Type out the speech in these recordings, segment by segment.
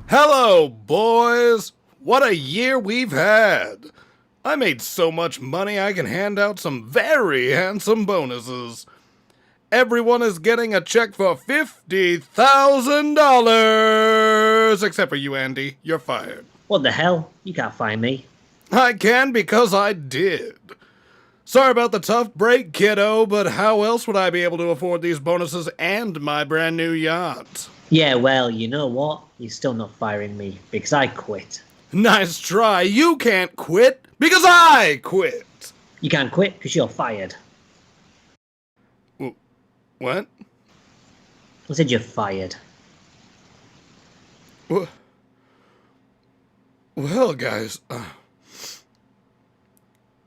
Hello, boys! What a year we've had! I made so much money I can hand out some very handsome bonuses. Everyone is getting a check for $50,000! Except for you, Andy. You're fired. What the hell? You can't find me. I can because I did. Sorry about the tough break, kiddo, but how else would I be able to afford these bonuses and my brand new yacht? Yeah, well, you know what? You're still not firing me, because I quit. Nice try. You can't quit because I quit. You can't quit because you're fired. What? I said you're fired. Well, guys,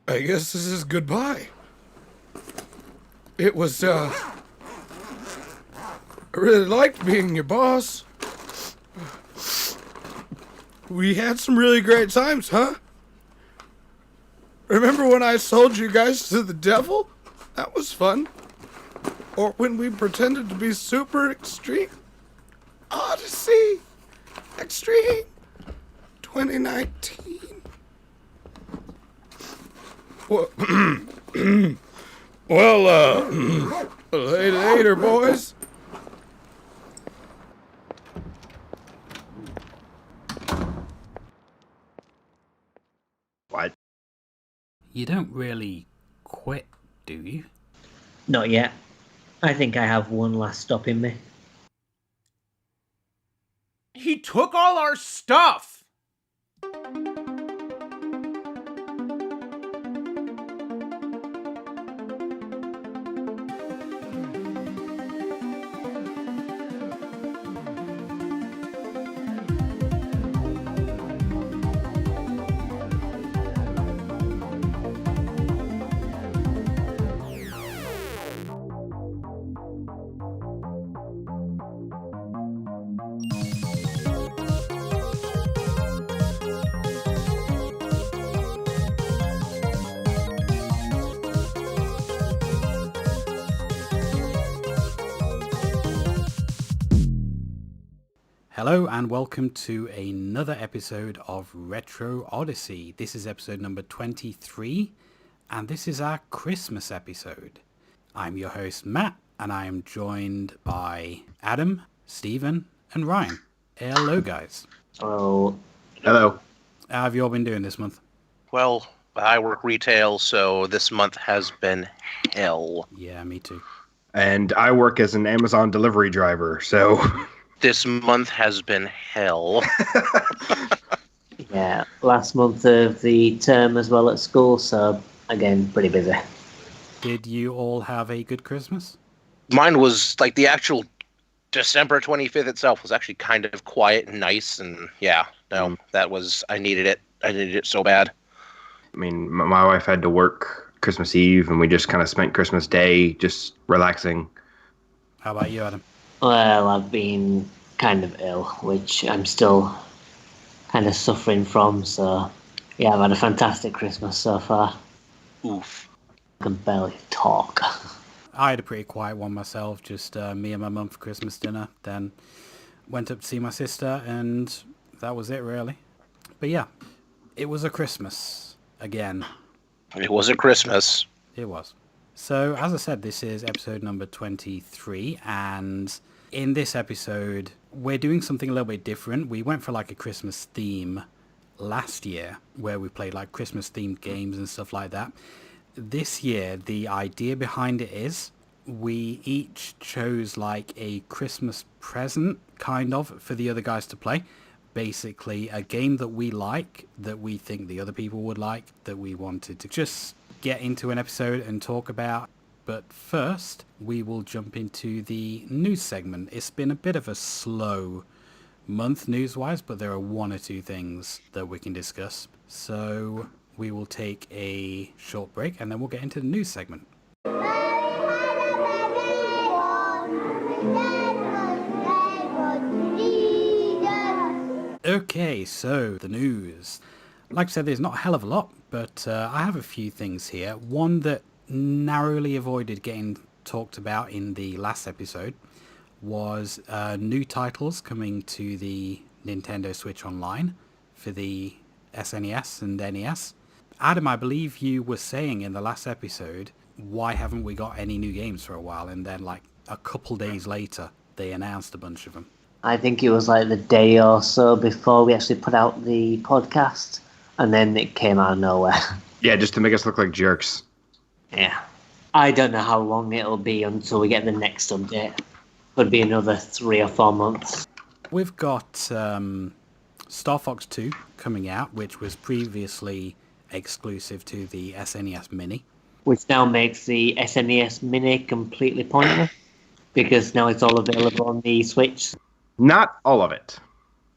I guess this is goodbye. It was, I really liked being your boss. We had some really great times, huh? Remember when I sold you guys to the devil? That was fun. Or when we pretended to be super extreme. Odyssey Extreme 2019. Well, later, boys. What? You don't really quit, do you? Not yet. I think I have one last stop in me. He took all our stuff! Hello and welcome to another episode of Retro Odyssey. This is episode number 23 and this is our Christmas episode. I'm your host Matt and I am joined by Adam, Stephen and Ryan. Hello guys. Oh. Hello. How have you all been doing this month? Well, I work retail, so this month has been hell. Yeah, me too. And I work as an Amazon delivery driver, so... This month has been hell. Yeah, last month of the term as well at school, so again, pretty busy. Did you all have a good Christmas? Mine was, like, the actual December 25th itself was actually kind of quiet and nice, and yeah, no, that was, I needed it. I needed it so bad. I mean, my wife had to work Christmas Eve, and we just kind of spent Christmas Day just relaxing. How about you, Adam? Well, I've been kind of ill, which I'm still kind of suffering from, so yeah, I've had a fantastic Christmas so far. Oof. I can barely talk. I had a pretty quiet one myself, just me and my mum for Christmas dinner, then went up to see my sister, and that was it really. But yeah, it was a Christmas again. It was a Christmas. It was. So, as I said, this is episode number 23, and in this episode, we're doing something a little bit different. We went for like a Christmas theme last year, where we played like Christmas-themed games and stuff like that. This year, the idea behind it is we each chose like a Christmas present, kind of, for the other guys to play. Basically, a game that we like, that we think the other people would like, that we wanted to just get into an episode and talk about. But first, we will jump into the news segment. It's been a bit of a slow month news-wise, but there are one or two things that we can discuss. So we will take a short break and then we'll get into the news segment. Okay, so the news. Like I said, there's not a hell of a lot, but I have a few things here. One that narrowly avoided getting talked about in the last episode was new titles coming to the Nintendo Switch Online for the SNES and NES. Adam, I believe you were saying in the last episode, why haven't we got any new games for a while? And then like a couple days later, they announced a bunch of them. I think it was like the day or so before we actually put out the podcast, and then it came out of nowhere. Yeah, just to make us look like jerks. Yeah. I don't know how long it'll be until we get the next update. Could be another 3 or 4 months. We've got Star Fox 2 coming out, which was previously exclusive to the SNES Mini. Which now makes the SNES Mini completely pointless, because now it's all available on the Switch. Not all of it.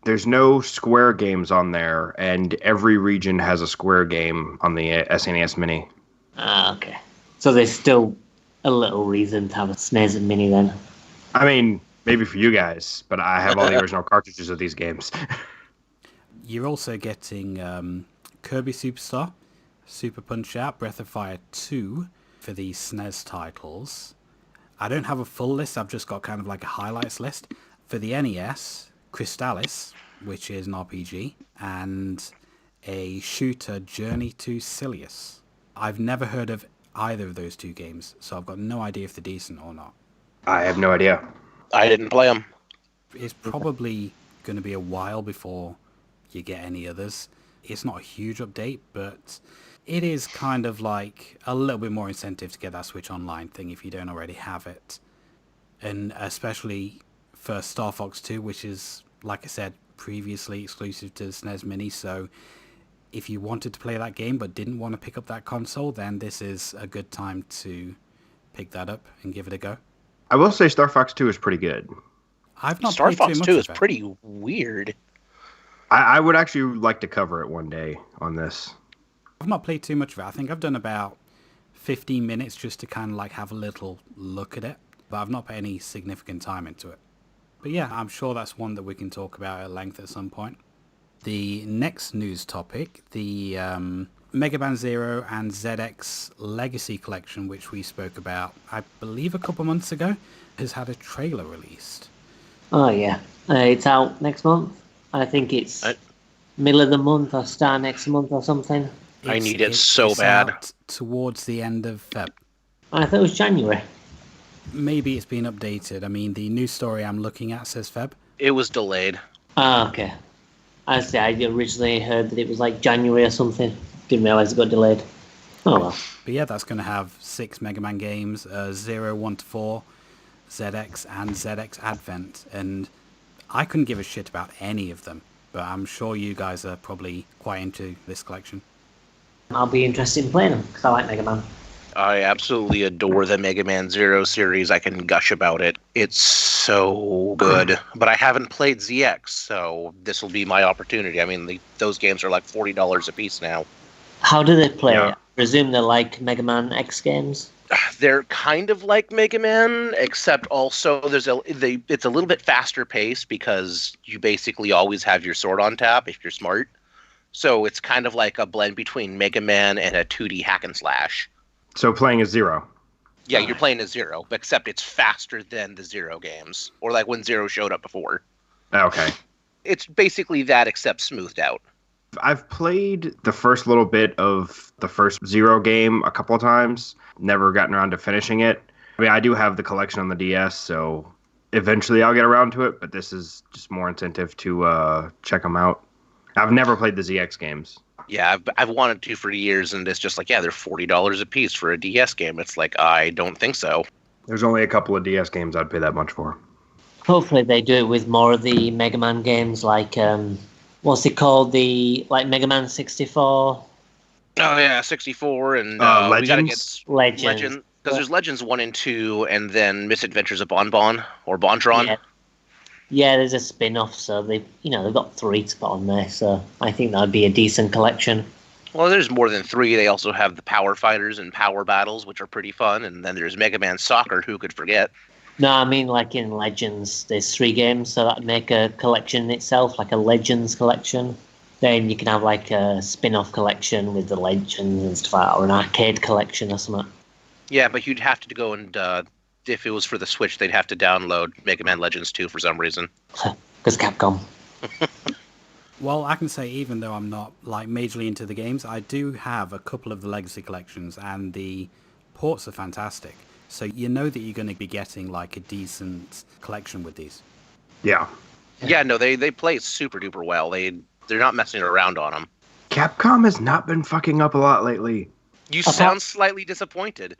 There's no Square games on there, and every region has a Square game on the SNES Mini. Ah, okay. So there's still a little reason to have a SNES Mini then. I mean, maybe for you guys, but I have all the original cartridges of these games. You're also getting Kirby Superstar, Super Punch-Out, Breath of Fire 2 for the SNES titles. I don't have a full list, I've just got kind of like a highlights list. For the NES, Crystalis, which is an RPG, and a shooter, Journey to Silius. I've never heard of either of those two games, so I've got no idea if they're decent or not. I have no idea. I didn't play them. It's probably going to be a while before you get any others. It's not a huge update, but it is kind of like a little bit more incentive to get that Switch Online thing if you don't already have it. And especially for Star Fox 2, which is, like I said, previously exclusive to the SNES Mini, so if you wanted to play that game but didn't want to pick up that console, then this is a good time to pick that up and give it a go. I will say Star Fox 2 is pretty good. I've not Star played Fox too much 2 of is it. pretty weird. I would actually like to cover it one day on this. I've not played too much of it. I think I've done about 15 minutes just to kind of like have a little look at it, but I've not put any significant time into it. But yeah, I'm sure that's one that we can talk about at length at some point. The next news topic, the Mega Man Zero and ZX Legacy Collection, which we spoke about, I believe a couple months ago, has had a trailer released. Oh yeah, it's out next month. I think it's middle of the month or start next month or something. I need it so bad. Out towards the end of Feb. I thought it was January. Maybe it's been updated. I mean, the news story I'm looking at says Feb. It was delayed. Ah, okay. I originally heard that it was like January or something. Didn't realise it got delayed. Oh well. But yeah, that's going to have 6 Mega Man games, 0, 1 to 4, ZX, and ZX Advent. And I couldn't give a shit about any of them, but I'm sure you guys are probably quite into this collection. I'll be interested in playing them, because I like Mega Man. I absolutely adore the Mega Man Zero series. I can gush about it. It's so good. But I haven't played ZX, so this will be my opportunity. I mean, those games are like $40 a piece now. How do they play Yeah. it? I presume they're like Mega Man X games? They're kind of like Mega Man, except also it's a little bit faster paced because you basically always have your sword on tap if you're smart. So it's kind of like a blend between Mega Man and a 2D hack and slash. So playing as Zero. Yeah, you're playing as Zero, except it's faster than the Zero games, or like when Zero showed up before. Okay. It's basically that, except smoothed out. I've played the first little bit of the first Zero game a couple of times. Never gotten around to finishing it. I mean, I do have the collection on the DS, so eventually I'll get around to it, but this is just more incentive to check them out. I've never played the ZX games. Yeah, I've wanted to for years, and it's just like, yeah, they're $40 a piece for a DS game. It's like, I don't think so. There's only a couple of DS games I'd pay that much for. Hopefully they do it with more of the Mega Man games, like, what's it called? Like Mega Man 64? Oh, yeah, 64, and we gotta get Legends. Legend, because there's Legends 1 and 2, and then Misadventures of Bonbon, or Bontron. Yeah. Yeah, there's a spin-off, so they've got 3 to put on there, so I think that would be a decent collection. Well, there's more than 3. They also have the Power Fighters and Power Battles, which are pretty fun, and then there's Mega Man Soccer, who could forget. No, I mean, like in Legends, there's 3 games, so that'd make a collection in itself, like a Legends collection. Then you can have like a spin-off collection with the Legends and stuff like that, or an arcade collection or something. Yeah, but you'd have to go and if it was for the Switch, they'd have to download Mega Man Legends 2 for some reason. Because Capcom. Well, I can say even though I'm not like majorly into the games, I do have a couple of the Legacy collections, and the ports are fantastic. So you know that you're going to be getting like a decent collection with these. Yeah. Yeah, no, they play super duper well. They're not messing around on them. Capcom has not been fucking up a lot lately. You sound slightly disappointed.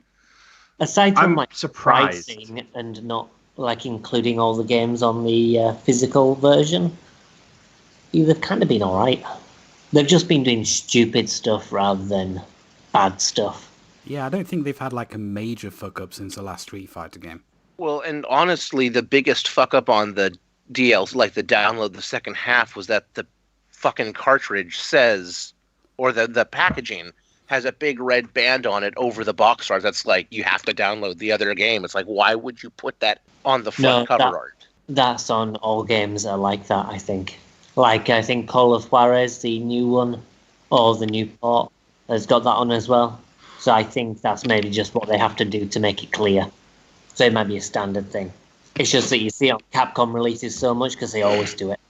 Aside from I'm like surprised. pricing and not like including all the games on the physical version, they've kind of been alright. They've just been doing stupid stuff rather than bad stuff. Yeah, I don't think they've had like a major fuck up since the last Street Fighter game. Well, and honestly, the biggest fuck up on the DLC, like the download the second half, was that the fucking cartridge says, or the packaging has a big red band on it over the box art that's like, you have to download the other game. It's like, why would you put that on the front cover art? That's on all games that are like that, I think. Like, I think Call of Juarez, the new one, or the new port, has got that on as well. So I think that's maybe just what they have to do to make it clear. So it might be a standard thing. It's just that you see on Capcom releases so much because they always do it.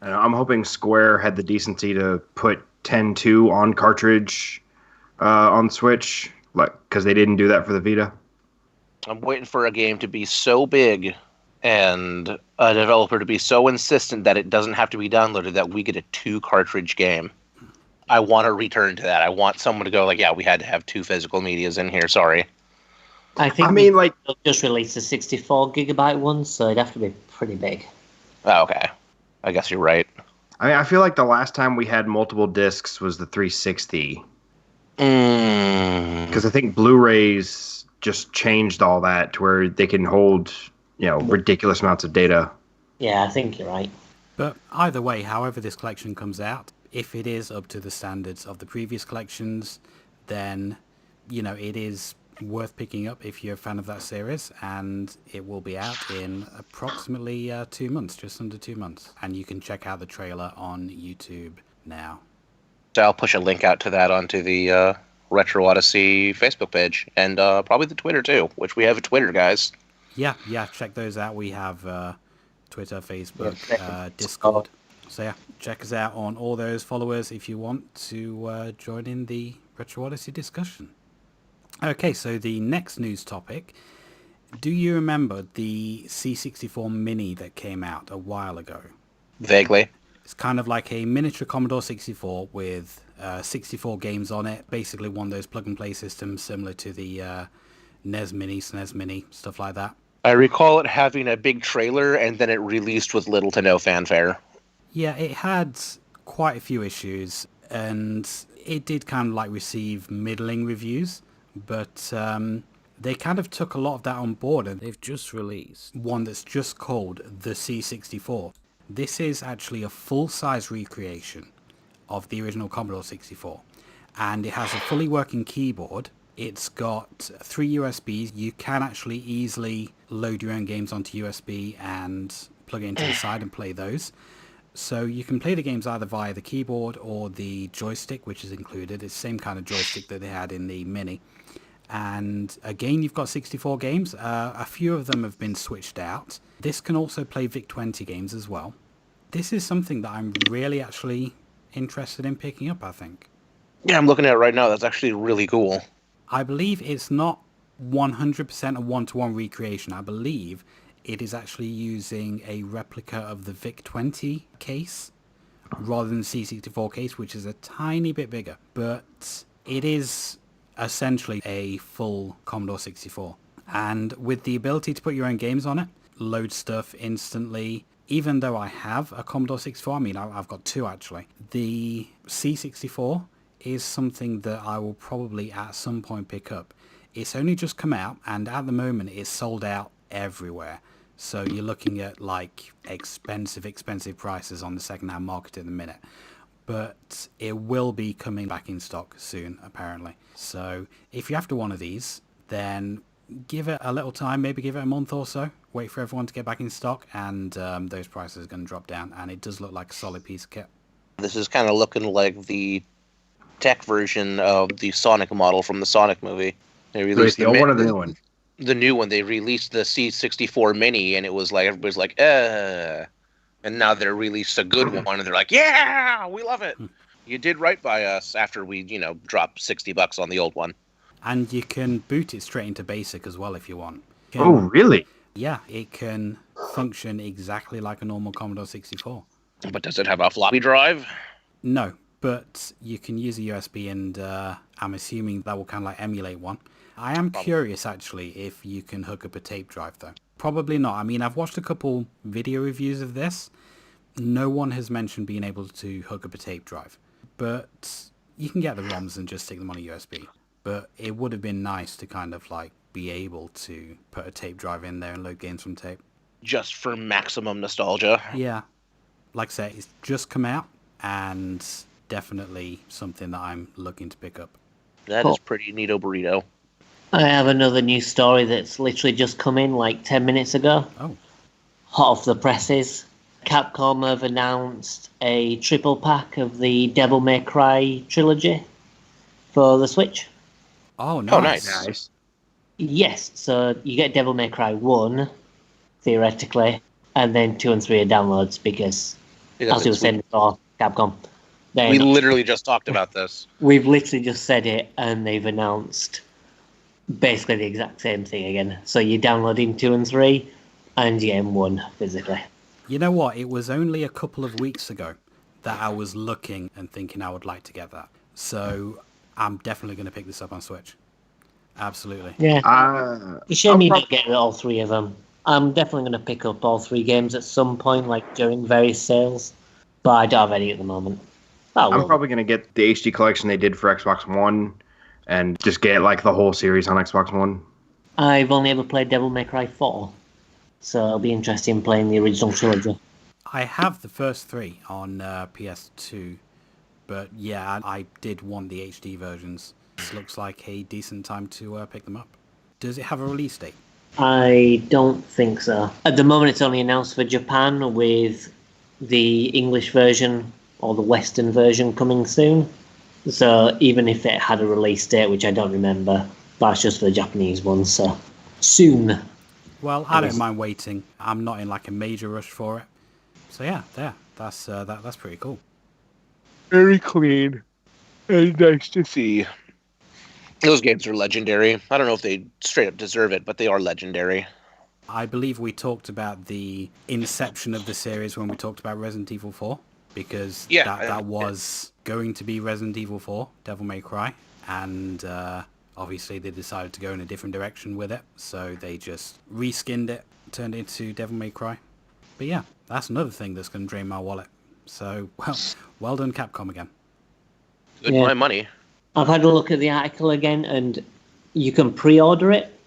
I'm hoping Square had the decency to put 10-2 on cartridge on Switch, like, because they didn't do that for the Vita. I'm waiting for a game to be so big and a developer to be so insistent that it doesn't have to be downloaded that we get a 2-cartridge game. I want to return to that. I want someone to go like, yeah, we had to have 2 physical medias in here. Sorry. I think they'll just release the 64 gigabyte one, so it'd have to be pretty big. Oh, okay. I guess you're right. I mean, I feel like the last time we had multiple discs was the 360. Because I think Blu-rays just changed all that to where they can hold, ridiculous amounts of data. Yeah, I think you're right. But either way, however this collection comes out, if it is up to the standards of the previous collections, then, it is worth picking up if you're a fan of that series, and it will be out in approximately 2 months, just under 2 months. And you can check out the trailer on YouTube now. So I'll push a link out to that onto the Retro Odyssey Facebook page, and probably the Twitter too, which we have a Twitter, guys. Yeah, check those out. We have Twitter, Facebook, Discord. So yeah, check us out on all those followers if you want to join in the Retro Odyssey discussion. Okay, so the next news topic. Do you remember the C64 Mini that came out a while ago? Vaguely. It's kind of like a miniature Commodore 64 with 64 games on it. Basically one of those plug-and-play systems similar to the NES Mini, SNES Mini, stuff like that. I recall it having a big trailer, and then it released with little to no fanfare. Yeah, it had quite a few issues, and it did kind of like receive middling reviews, but they kind of took a lot of that on board, and they've just released one that's just called the C64. This is actually a full-size recreation of the original Commodore 64, and it has a fully working keyboard. It's got 3 USBs. You can actually easily load your own games onto USB and plug it into the side and play those. So you can play the games either via the keyboard or the joystick, which is included. It's the same kind of joystick that they had in the Mini. And again, you've got 64 games. A few of them have been switched out. This can also play VIC-20 games as well. This is something that I'm really actually interested in picking up, I think. Yeah, I'm looking at it right now. That's actually really cool. I believe it's not 100% a one-to-one recreation. I believe it is actually using a replica of the VIC-20 case rather than the C64 case, which is a tiny bit bigger. But it is essentially a full Commodore 64. And with the ability to put your own games on it, load stuff instantly. Even though I have a Commodore 64, I mean, I've got 2 actually. The C64 is something that I will probably at some point pick up. It's only just come out, and at the moment it's sold out everywhere. So you're looking at like expensive prices on the second-hand market at the minute. But it will be coming back in stock soon, apparently. So if you're after one of these, then give it a little time, maybe give it a month or so. Wait for everyone to get back in stock, and those prices are going to drop down. And it does look like a solid piece of kit. This is kind of looking like the tech version of the Sonic model from the Sonic movie. They released the old one or the new one? the new one, they released the C64 Mini, and it was like everybody's like, and now they're released a good one, and they're like, yeah, we love it. You did right by us after we, dropped $60 on the old one. And you can boot it straight into BASIC as well if you want. Oh, really? Yeah, it can function exactly like a normal Commodore 64. But does it have a floppy drive? No, but you can use a USB, and I'm assuming that will kind of like emulate one. I am curious, actually, if you can hook up a tape drive, though. Probably not. I mean, I've watched a couple video reviews of this. No one has mentioned being able to hook up a tape drive. But you can get the ROMs and just stick them on a USB. But it would have been nice to kind of like be able to put a tape drive in there and load games from tape. Just for maximum nostalgia. Yeah. Like I say, it's just come out, and definitely something that I'm looking to pick up. That is pretty neato burrito. I have another news story that's literally just come in like 10 minutes ago. Oh. Hot off the presses. Capcom have announced a triple pack of the Devil May Cry trilogy for the Switch. Oh, nice. Oh, nice. Nice. Yes, so you get Devil May Cry 1, theoretically, and then 2 and 3 are downloads because as we were saying before, Capcom. We literally just talked about this. We've literally just said it, and they've announced basically the exact same thing again. So you're downloading 2 and 3, and you're getting 1 physically. You know what? It was only a couple of weeks ago that I was looking and thinking I would like to get that. So I'm definitely going to pick this up on Switch. Absolutely. Yeah. It's a shame you don't get all 3 of them. I'm definitely going to pick up all 3 games at some point, like during various sales. But I don't have any at the moment. I'm probably going to get the HD collection they did for Xbox One and just get like the whole series on Xbox One. I've only ever played Devil May Cry 4. So it'll be interesting playing the original trilogy. I have the first 3 on PS2. But yeah, I did want the HD versions. This looks like a decent time to pick them up. Does it have a release date? I don't think so. At the moment, it's only announced for Japan, with the English version or the Western version coming soon. So even if it had a release date, which I don't remember, that's just for the Japanese one, so soon. Well, I don't mind waiting. I'm not in like a major rush for it. So yeah, that's pretty cool. Very clean and nice to see. Those games are legendary. I don't know if they straight up deserve it, but they are legendary. I believe we talked about the inception of the series when we talked about Resident Evil 4, because that was going to be Resident Evil 4, Devil May Cry, and obviously they decided to go in a different direction with it, so they just reskinned it, turned it into Devil May Cry. But yeah, that's another thing that's going to drain my wallet. So, well done Capcom again. Good for my money. I've had a look at the article again, and you can pre-order it,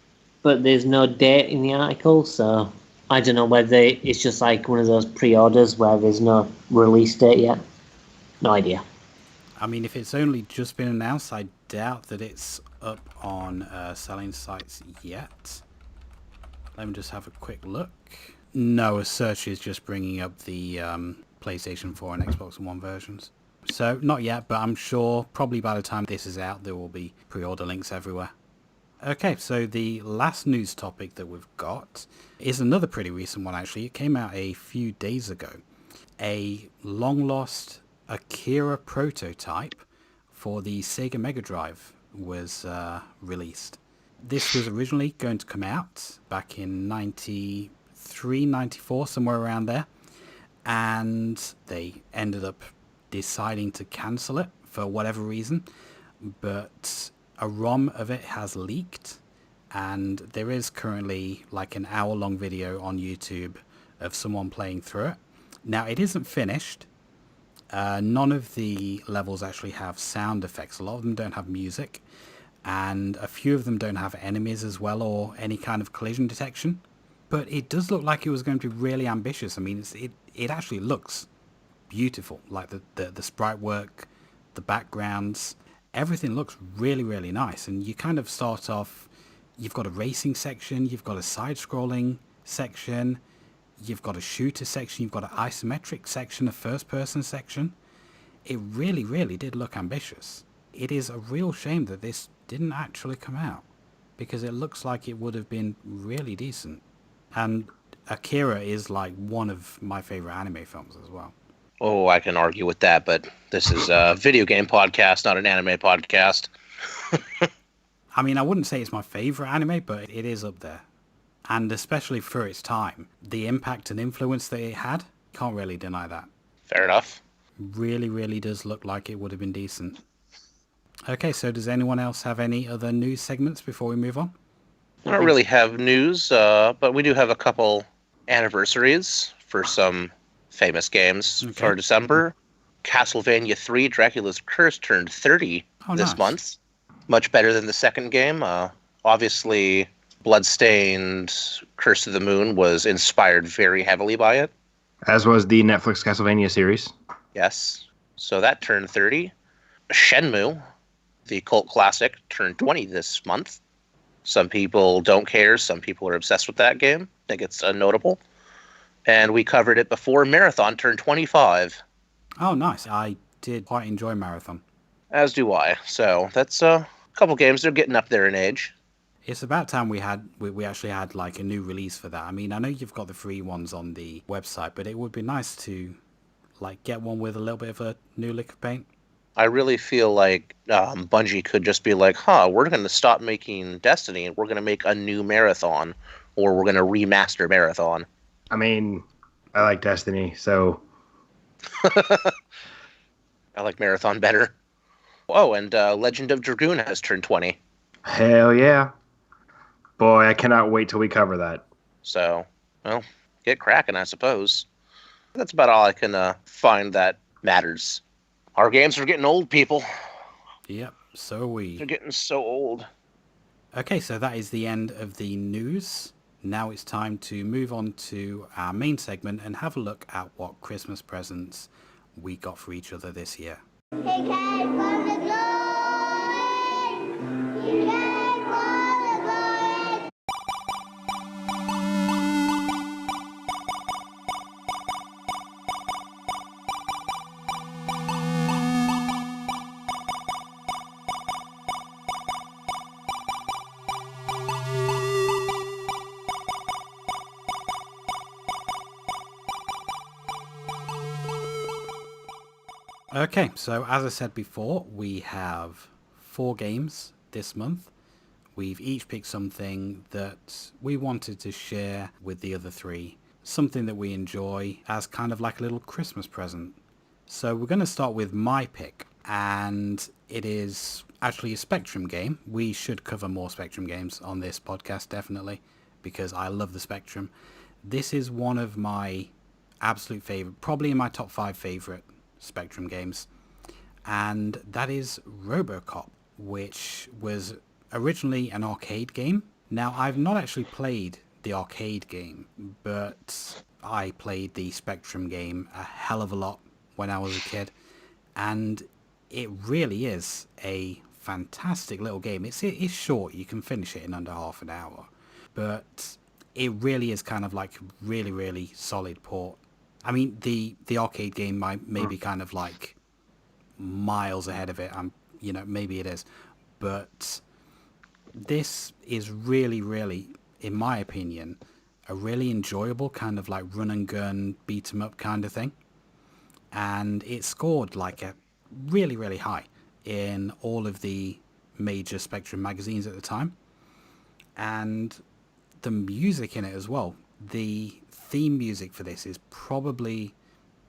but there's no date in the article, so I don't know whether it's just like one of those pre-orders where there's no release date yet. No idea. I mean, if it's only just been announced, I doubt that it's up on selling sites yet. Let me just have a quick look. No, a search is just bringing up the PlayStation 4 and Xbox One versions. So, not yet, but I'm sure probably by the time this is out, there will be pre-order links everywhere. Okay, so the last news topic that we've got is another pretty recent one, actually. It came out a few days ago. A long-lost Akira prototype for the Sega Mega Drive was released. This was originally going to come out back in 93, 94, somewhere around there. And they ended up deciding to cancel it for whatever reason, but a ROM of it has leaked, and there is currently like an hour-long video on YouTube of someone playing through it. Now, it isn't finished. None of the levels actually have sound effects. A lot of them don't have music, and a few of them don't have enemies as well, or any kind of collision detection. But it does look like it was going to be really ambitious. I mean, it actually looks beautiful, like the sprite work, the backgrounds, everything looks really, really nice. And you kind of start off, you've got a racing section, you've got a side-scrolling section, you've got a shooter section, you've got an isometric section, a first-person section. It really, really did look ambitious. It is a real shame that this didn't actually come out. because it looks like it would have been really decent. And Akira is like one of my favorite anime films as well. Oh, I can argue with that, but this is a video game podcast, not an anime podcast. I mean, I wouldn't say it's my favorite anime, but it is up there. And especially for its time, the impact and influence that it had, can't really deny that. Fair enough. Really, really does look like it would have been decent. Okay, so does anyone else have any other news segments before we move on? I don't really have news, but we do have a couple anniversaries for some famous games for December. Castlevania 3 Dracula's Curse turned 30 this month. Much better than the second game. Obviously, Bloodstained Curse of the Moon was inspired very heavily by it. As was the Netflix Castlevania series. Yes. So that turned 30. Shenmue, the cult classic, turned 20 this month. Some people don't care. Some people are obsessed with that game. I think it's notable. And we covered it before. Marathon turned 25. Oh, nice. I did quite enjoy Marathon. As do I. So that's a couple games. They're getting up there in age. It's about time we actually had like a new release for that. I mean, I know you've got the free ones on the website, but it would be nice to like get one with a little bit of a new lick of paint. I really feel like Bungie could just be like, we're going to stop making Destiny and we're going to make a new Marathon, or we're going to remaster Marathon. I mean, I like Destiny, so... I like Marathon better. Oh, and Legend of Dragoon has turned 20. Hell yeah. Boy, I cannot wait till we cover that. So, well, get cracking, I suppose. That's about all I can find that matters. Our games are getting old, people. Yep, so are we. They're getting so old. Okay, so that is the end of the news. Now it's time to move on to our main segment and have a look at what Christmas presents we got for each other this year. He came from the glory. He came from the glory. Okay, so as I said before, we have 4 games this month. We've each picked something that we wanted to share with the other 3. Something that we enjoy as kind of like a little Christmas present. So we're going to start with my pick, and it is actually a Spectrum game. We should cover more Spectrum games on this podcast, definitely, because I love the Spectrum. This is one of my absolute favorite, probably in my top 5 favorite Spectrum games, and that is RoboCop, which was originally an arcade game. Now, I've not actually played the arcade game, but I played the Spectrum game a hell of a lot when I was a kid, and it really is a fantastic little game. It's short, you can finish it in under half an hour, but it really is kind of like really, really solid port. I mean, the arcade game may be kind of like miles ahead of it. Maybe it is. But this is really, really, in my opinion, a really enjoyable kind of like run and gun, beat 'em up kind of thing. And it scored like a really, really high in all of the major Spectrum magazines at the time. And the music in it as well. The theme music for this is probably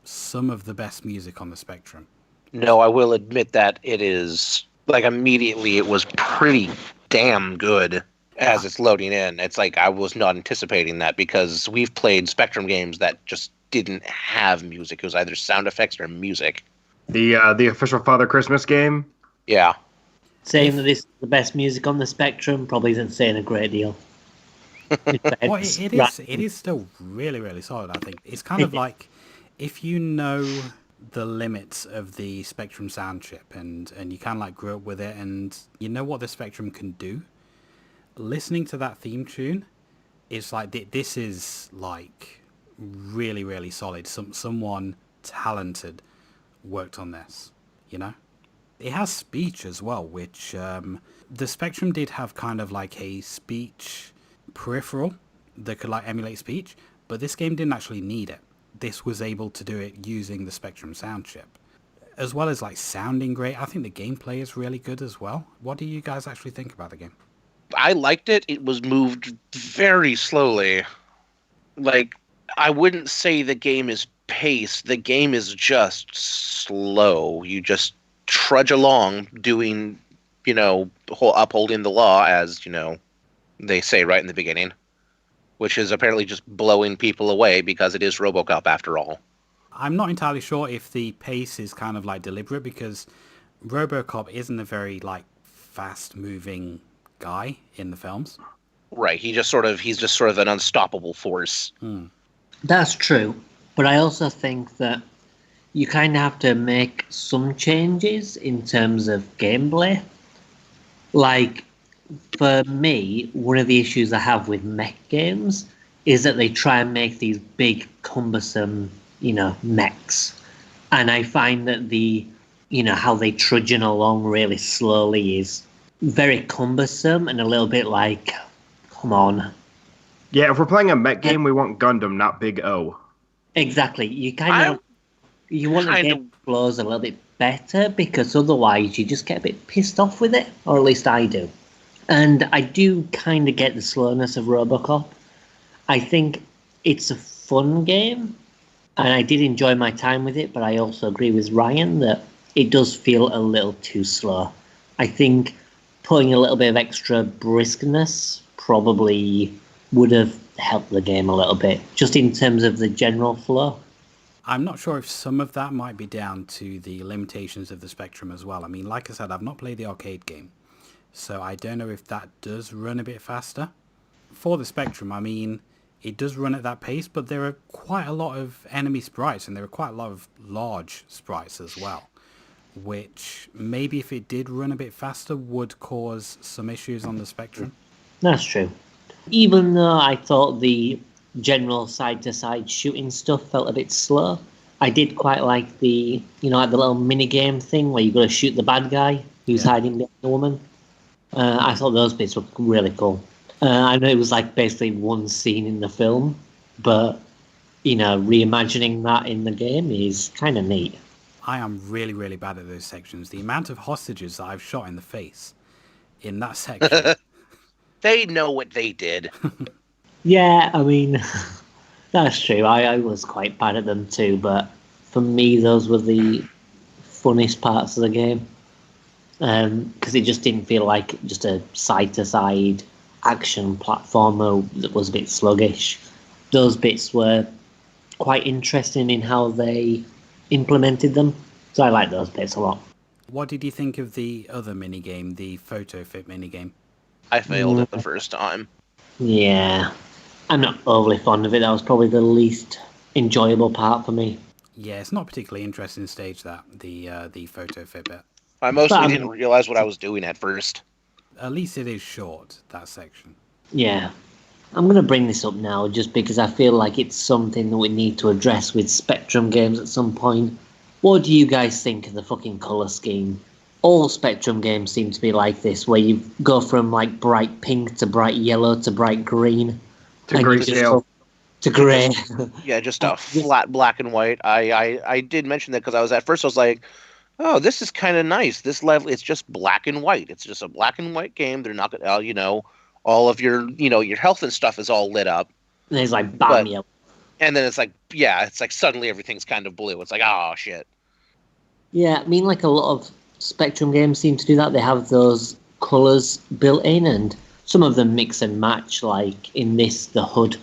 some of the best music on the Spectrum. No, I will admit that it is, like, immediately it was pretty damn good as it's loading in. It's like I was not anticipating that, because we've played Spectrum games that just didn't have music. It was either sound effects or music. The official Father Christmas game? Yeah. Saying that this is the best music on the Spectrum probably isn't saying a great deal. Well, it is still really, really solid, I think. It's kind of like, if you know the limits of the Spectrum sound chip and you kind of like grew up with it and you know what the Spectrum can do, listening to that theme tune, it's like, this is like really, really solid. Someone talented worked on this, you know? It has speech as well, which the Spectrum did have kind of like a speech peripheral that could like emulate speech, but this game didn't actually need it. This was able to do it using the Spectrum sound chip. As well as like sounding great, I think the gameplay is really good as well. What do you guys actually think about the game? I liked it. It was moved very slowly. Like, I wouldn't say the game is paced. The game is just slow. You just trudge along doing, upholding the law, as, they say right in the beginning, which is apparently just blowing people away because it is RoboCop after all. I'm not entirely sure if the pace is kind of like deliberate, because RoboCop isn't a very like fast moving guy in the films. Right. He's just sort of an unstoppable force. That's true, but I also think that you kind of have to make some changes in terms of gameplay. Like, for me, one of the issues I have with mech games is that they try and make these big, cumbersome, mechs. And I find that how they trudging along really slowly is very cumbersome and a little bit like, come on. Yeah, if we're playing a mech game, we want Gundam, not Big O. Exactly. You want the game flows a little bit better, because otherwise you just get a bit pissed off with it, or at least I do. And I do kind of get the slowness of RoboCop. I think it's a fun game, and I did enjoy my time with it, but I also agree with Ryan that it does feel a little too slow. I think putting a little bit of extra briskness probably would have helped the game a little bit, just in terms of the general flow. I'm not sure if some of that might be down to the limitations of the Spectrum as well. I mean, like I said, I've not played the arcade game, so I don't know if that does run a bit faster. For the Spectrum, I mean, it does run at that pace, but there are quite a lot of enemy sprites, and there are quite a lot of large sprites as well, which maybe if it did run a bit faster would cause some issues on the Spectrum. That's true. Even though I thought the general side-to-side shooting stuff felt a bit slow, I did quite like the little mini-game thing where you got to shoot the bad guy who's hiding behind the woman. I thought those bits were really cool. I know it was like basically one scene in the film, but reimagining that in the game is kind of neat. I am really, really bad at those sections. The amount of hostages that I've shot in the face in that section. They know what they did. Yeah, I mean, that's true. I was quite bad at them too, but for me, those were the funniest parts of the game. Because it just didn't feel like just a side-to-side action platformer that was a bit sluggish. Those bits were quite interesting in how they implemented them, so I like those bits a lot. What did you think of the other minigame, the photo fit minigame? I failed it the first time. Yeah, I'm not overly fond of it. That was probably the least enjoyable part for me. Yeah, it's not a particularly interesting stage, that, the photo fit bit. I mostly didn't realize what I was doing at first. At least it is short, that section. Yeah. I'm going to bring this up now just because I feel like it's something that we need to address with Spectrum games at some point. What do you guys think of the fucking colour scheme? All Spectrum games seem to be like this, where you go from like bright pink to bright yellow to bright green. To grayscale. To grey. Yeah, just a flat black and white. I did mention that because I was like, oh, this is kind of nice. This level, it's just black and white. It's just a black and white game. They're not gonna, all of your, your health and stuff is all lit up. And it's like bam yellow. And then it's like, it's like suddenly everything's kind of blue. It's like, oh shit. Yeah, I mean, like a lot of Spectrum games seem to do that. They have those colours built in, and some of them mix and match. Like in this, the HUD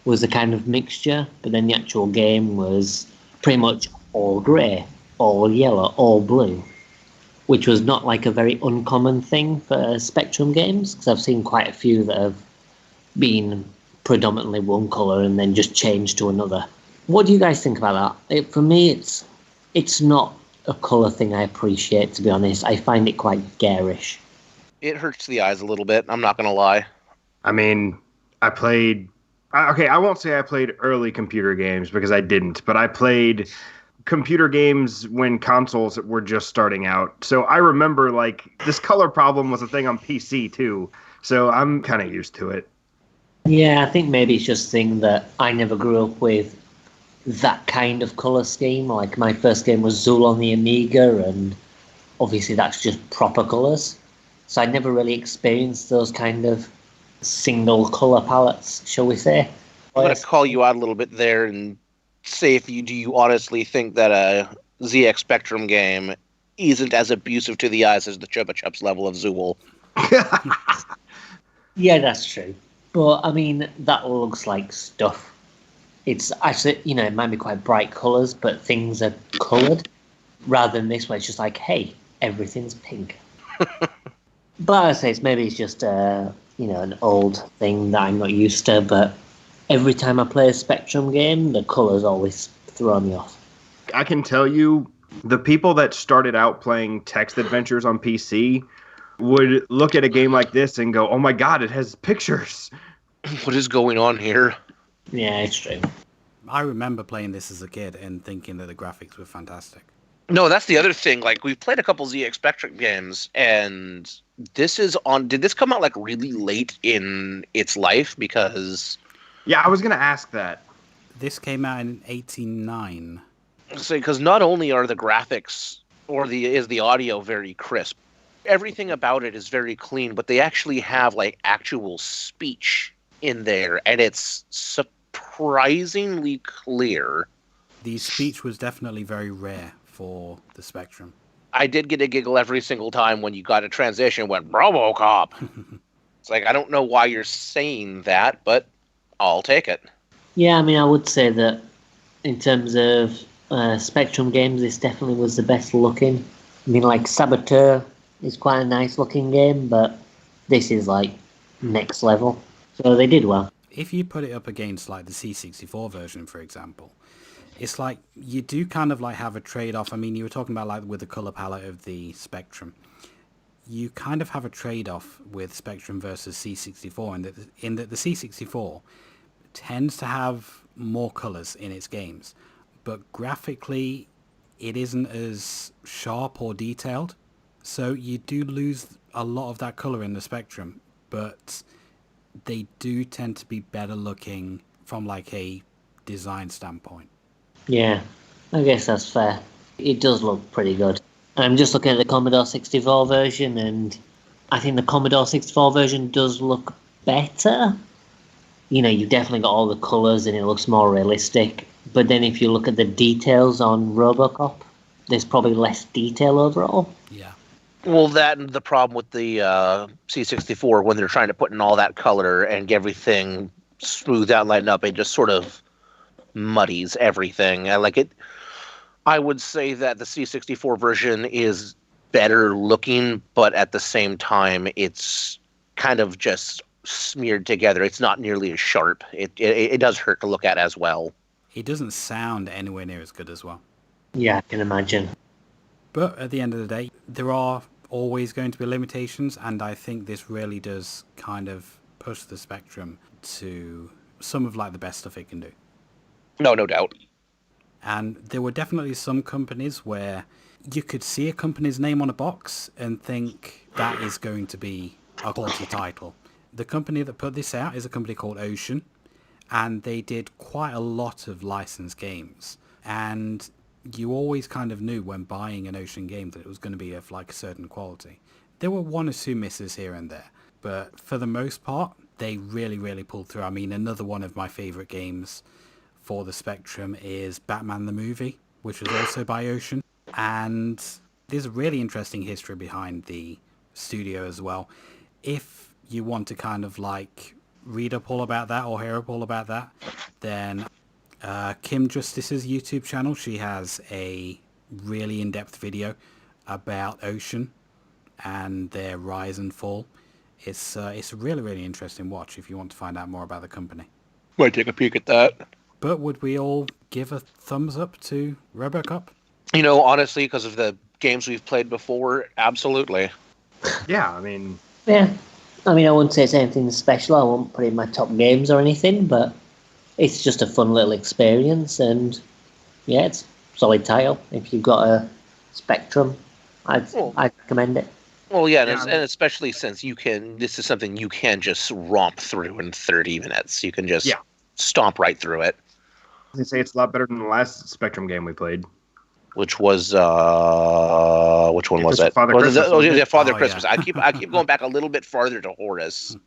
was a kind of mixture, but then the actual game was pretty much all grey, all yellow, all blue, which was not like a very uncommon thing for Spectrum games, because I've seen quite a few that have been predominantly one colour and then just changed to another. What do you guys think about that? For me, it's not a colour thing I appreciate, to be honest. I find it quite garish. It hurts the eyes a little bit, I'm not going to lie. I mean, I won't say I played early computer games because I didn't, but I played computer games when consoles were just starting out. So I remember like this color problem was a thing on PC too. So I'm kind of used to it. Yeah, I think maybe it's just a thing that I never grew up with that kind of colour scheme. Like my first game was Zool on the Amiga, and obviously that's just proper colours. So I never really experienced those kind of single colour palettes, shall we say. I'm going to call you out a little bit there and say do you honestly think that a ZX Spectrum game isn't as abusive to the eyes as the Chupa Chups level of Zool? Yeah, that's true. But, I mean, that looks like stuff. It's actually, it might be quite bright colours, but things are coloured. Rather than this, where it's just like, hey, everything's pink. But I say maybe it's just, an old thing that I'm not used to. But every time I play a Spectrum game, the colours always throw me off. I can tell you, the people that started out playing text adventures on PC would look at a game like this and go, oh my god, it has pictures. What is going on here? Yeah, it's true. I remember playing this as a kid and thinking that the graphics were fantastic. No, that's the other thing. Like, we've played a couple ZX Spectrum games, and this is on... Did this come out, like, really late in its life? Because... Yeah, I was going to ask that. This came out in 1989. Because not only are the graphics is the audio very crisp, everything about it is very clean, but they actually have, like, actual speech in there, and it's surprisingly clear. The speech was definitely very rare for the Spectrum. I did get a giggle every single time when you got a transition and went, RoboCop! It's like, I don't know why you're saying that, but I'll take it. Yeah, I mean, I would say that in terms of Spectrum games, this definitely was the best looking. I mean, like, Saboteur is quite a nice looking game, but this is, like, next level. So they did well. If you put it up against, like, the C64 version, for example, it's like you do kind of like have a trade-off. I mean, you were talking about like with the color palette of the Spectrum. You kind of have a trade-off with Spectrum versus C64 in that the C64 tends to have more colors in its games, but graphically it isn't as sharp or detailed. So you do lose a lot of that color in the Spectrum, but they do tend to be better looking from like a design standpoint. Yeah, I guess that's fair. It does look pretty good. I'm just looking at the Commodore 64 version, and I think the Commodore 64 version does look better. You've definitely got all the colours and it looks more realistic. But then if you look at the details on RoboCop, there's probably less detail overall. Yeah. Well, that and the problem with the C64, when they're trying to put in all that color and get everything smoothed out and lightened up, it just sort of muddies everything. I would say that the C64 version is better looking, but at the same time, it's kind of just smeared together. It's not nearly as sharp. It does hurt to look at as well. It doesn't sound anywhere near as good as well. Yeah, I can imagine. But at the end of the day, there are always going to be limitations, and I think this really does kind of push the Spectrum to some of like the best stuff it can do. No doubt. And there were definitely some companies where you could see a company's name on a box and think that is going to be a quality title. The company that put this out is a company called Ocean, and they did quite a lot of licensed games. And you always kind of knew when buying an Ocean game that it was going to be of like a certain quality. There were one or two misses here and there, but for the most part, they really, really pulled through. I mean, another one of my favorite games for the Spectrum is Batman the Movie, which was also by Ocean. And there's a really interesting history behind the studio as well. If you want to kind of like read up all about that or hear up all about that, then Kim Justice's YouTube channel, she has a really in-depth video about Ocean and their rise and fall. It's a really, really interesting watch if you want to find out more about the company. Might take a peek at that. But would we all give a thumbs up to RoboCop? Honestly, because of the games we've played before, absolutely. Yeah, I mean... Yeah. I mean, I wouldn't say it's anything special. I won't put it in my top games or anything, but it's just a fun little experience, and yeah, it's solid title. If you've got a Spectrum, I'd recommend it. Well, yeah, and especially since this is something you can just romp through in 30 minutes. You can just stomp right through it. They say it's a lot better than the last Spectrum game we played. Which was which one was it? Father Christmas, Father Oh, Christmas. yeah. I keep going back a little bit farther to Horus.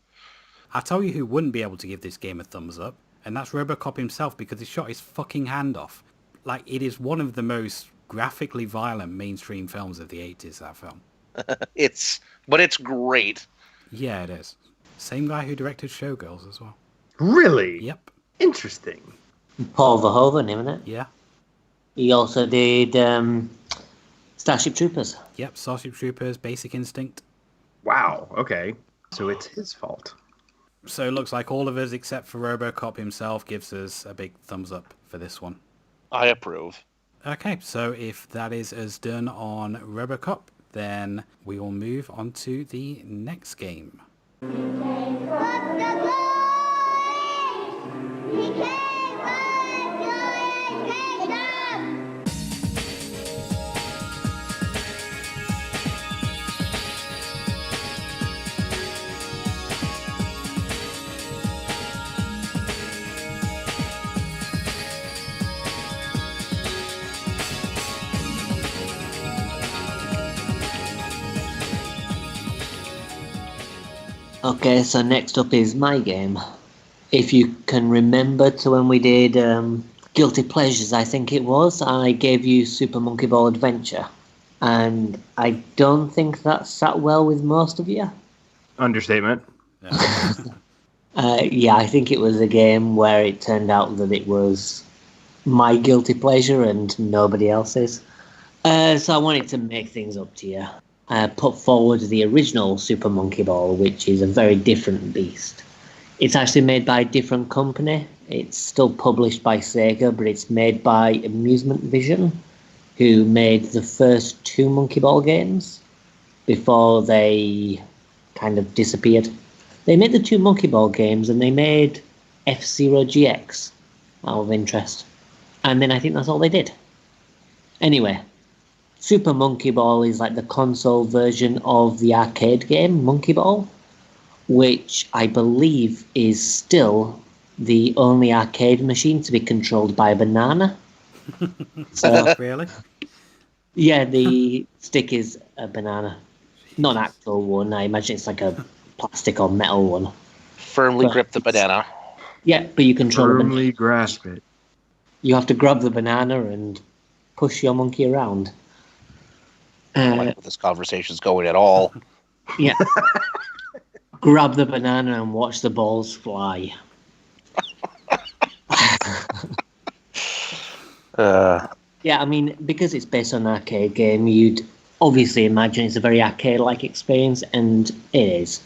I'll tell you who wouldn't be able to give this game a thumbs up, and that's Robocop himself, because he shot his fucking hand off. Like, it is one of the most graphically violent mainstream films of the 80s, that film. It's great. Yeah, it is. Same guy who directed Showgirls as well. Really? Yep. Interesting. Paul Verhoeven, isn't it? Yeah. He also did Starship Troopers. Yep, Starship Troopers, Basic Instinct. Wow. Okay. So it's his fault. So it looks like all of us, except for Robocop himself, gives us a big thumbs up for this one. I approve. Okay, so if that is as done on Robocop, then we will move on to the next game. What the glory! He came by joy and kingdom! Okay, so next up is my game. If you can remember to when we did Guilty Pleasures, I think it was, I gave you Super Monkey Ball Adventure. And I don't think that sat well with most of you. Understatement. Yeah, I think it was a game where it turned out that it was my guilty pleasure and nobody else's. So I wanted to make things up to you. I put forward the original Super Monkey Ball, which is a very different beast. It's actually made by a different company. It's still published by Sega, but it's made by Amusement Vision, who made the first two Monkey Ball games before they kind of disappeared. They made the two Monkey Ball games and they made F-Zero GX out of interest. And then I think that's all they did. Anyway, Super Monkey Ball is like the console version of the arcade game Monkey Ball, which I believe is still the only arcade machine to be controlled by a banana. So, Really? yeah, the stick is a banana. Not an actual one. I imagine it's like a plastic or metal one. Firmly But- grip the banana. Yeah, but you control the banana. Firmly grasp it. You have to grab the banana and push your monkey around. I don't like where this conversation's going at all. Yeah. Grab the banana and watch the balls fly. Yeah, I mean, because it's based on an arcade game, you'd obviously imagine it's a very arcade-like experience, and it is.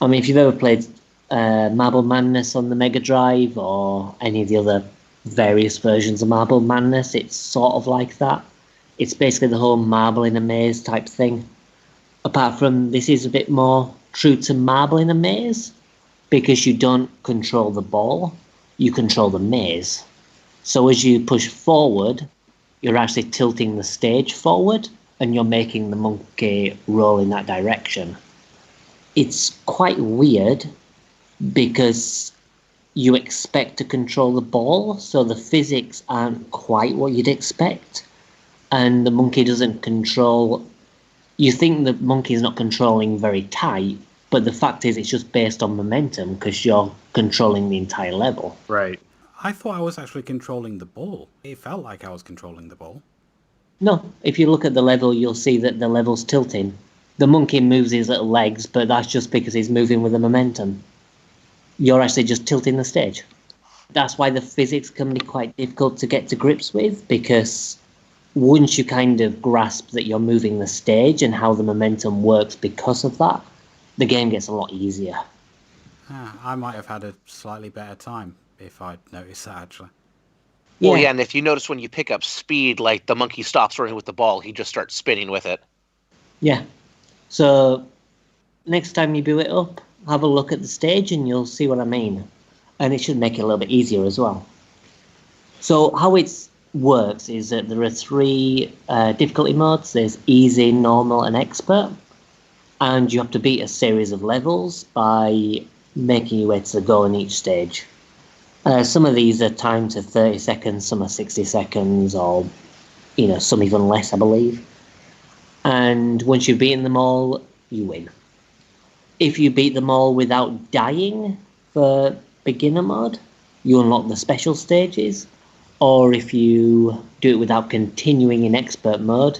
I mean, if you've ever played Marble Madness on the Mega Drive or any of the other various versions of Marble Madness, it's sort of like that. It's basically the whole marble in a maze type thing. Apart from this is a bit more true to Marble in a Maze, because you don't control the ball, you control the maze. So as you push forward, you're actually tilting the stage forward, and you're making the monkey roll in that direction. It's quite weird, because you expect to control the ball, so the physics aren't quite what you'd expect. And the monkey doesn't control... You think the monkey is not controlling very tight, but the fact is it's just based on momentum, because you're controlling the entire level. Right. I thought I was actually controlling the ball. It felt like I was controlling the ball. No, if you look at the level, you'll see that the level's tilting. The monkey moves his little legs, but that's just because he's moving with the momentum. You're actually just tilting the stage. That's why the physics can be quite difficult to get to grips with, because once you kind of grasp that you're moving the stage and how the momentum works because of that, the game gets a lot easier. I might have had a slightly better time if I'd noticed that, actually. Well, yeah, and if you notice when you pick up speed, like the monkey stops running with the ball, he just starts spinning with it. Yeah. So next time you boot it up, have a look at the stage and you'll see what I mean. And it should make it a little bit easier as well. So how it's works is that there are three difficulty modes. There's easy, normal, and expert. And you have to beat a series of levels by making your way to the goal in each stage. Some of these are timed to 30 seconds, some are 60 seconds, or some even less, I believe. And once you've beaten them all, you win. If you beat them all without dying for beginner mode, you unlock the special stages. Or if you do it without continuing in expert mode,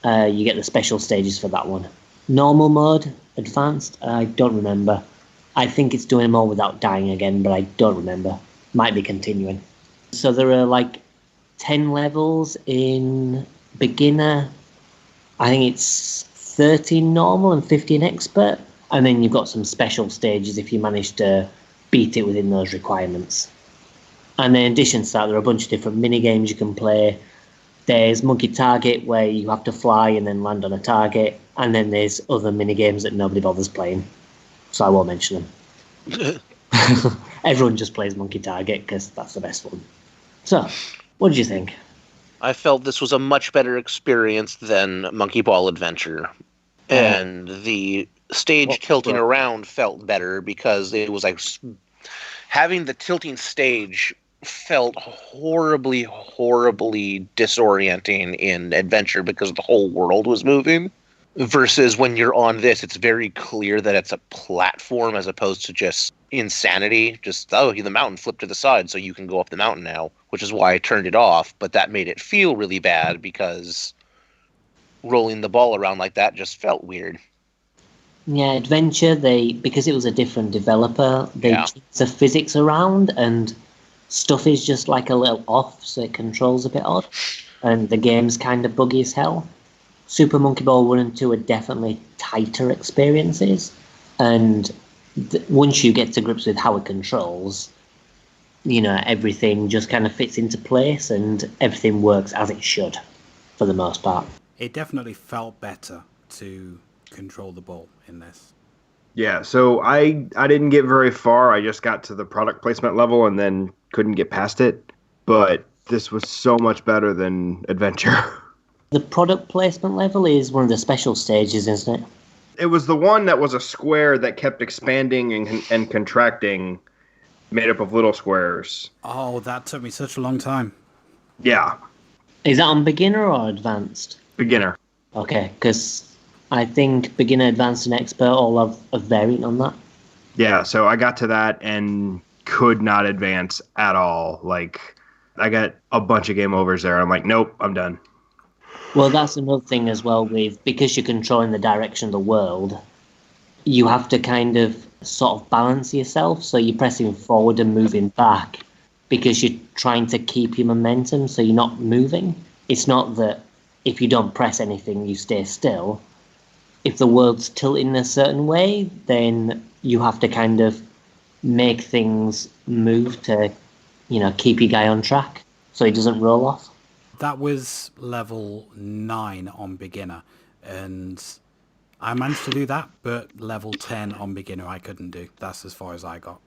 you get the special stages for that one. Normal mode, advanced, I don't remember. I think it's doing them all without dying again, but I don't remember. Might be continuing. So there are like 10 levels in beginner. I think it's 13 normal and 15 expert. And then you've got some special stages if you manage to beat it within those requirements. And then in addition to that, there are a bunch of different mini games you can play. There's Monkey Target, where you have to fly and then land on a target. And then there's other mini games that nobody bothers playing. So I won't mention them. Everyone just plays Monkey Target because that's the best one. So, what did you think? I felt this was a much better experience than Monkey Ball Adventure. And the stage tilting around felt better because it was like having the tilting stage felt horribly disorienting in Adventure because the whole world was moving. Versus when you're on this, it's very clear that it's a platform as opposed to just insanity. Just, the mountain flipped to the side so you can go up the mountain now, which is why I turned it off. But that made it feel really bad because rolling the ball around like that just felt weird. Yeah, Adventure, because it was a different developer, they changed the physics around and stuff is just like a little off, so it controls a bit odd. And the game's kind of buggy as hell. Super Monkey Ball 1 and 2 are definitely tighter experiences, and once you get to grips with how it controls, everything just kind of fits into place and everything works as it should, for the most part. It definitely felt better to control the ball in this. Yeah, so I didn't get very far. I just got to the product placement level and then couldn't get past it, but this was so much better than Adventure. The product placement level is one of the special stages, isn't it? It was the one that was a square that kept expanding and contracting, made up of little squares. Oh, that took me such a long time. Yeah. Is that on beginner or advanced? Beginner. Okay, because I think beginner, advanced, and expert all have a variant on that. Yeah, so I got to that and could not advance at all. Like, I got a bunch of game overs there. I'm like, nope, I'm done. Well, that's another thing as well because you're controlling the direction of the world, you have to kind of sort of balance yourself. So you're pressing forward and moving back because you're trying to keep your momentum so you're not moving. It's not that if you don't press anything, you stay still. If the world's tilting in a certain way, then you have to kind of make things move to, keep your guy on track so he doesn't roll off. That was level 9 on beginner, and I managed to do that, but level 10 on beginner I couldn't do. That's as far as I got.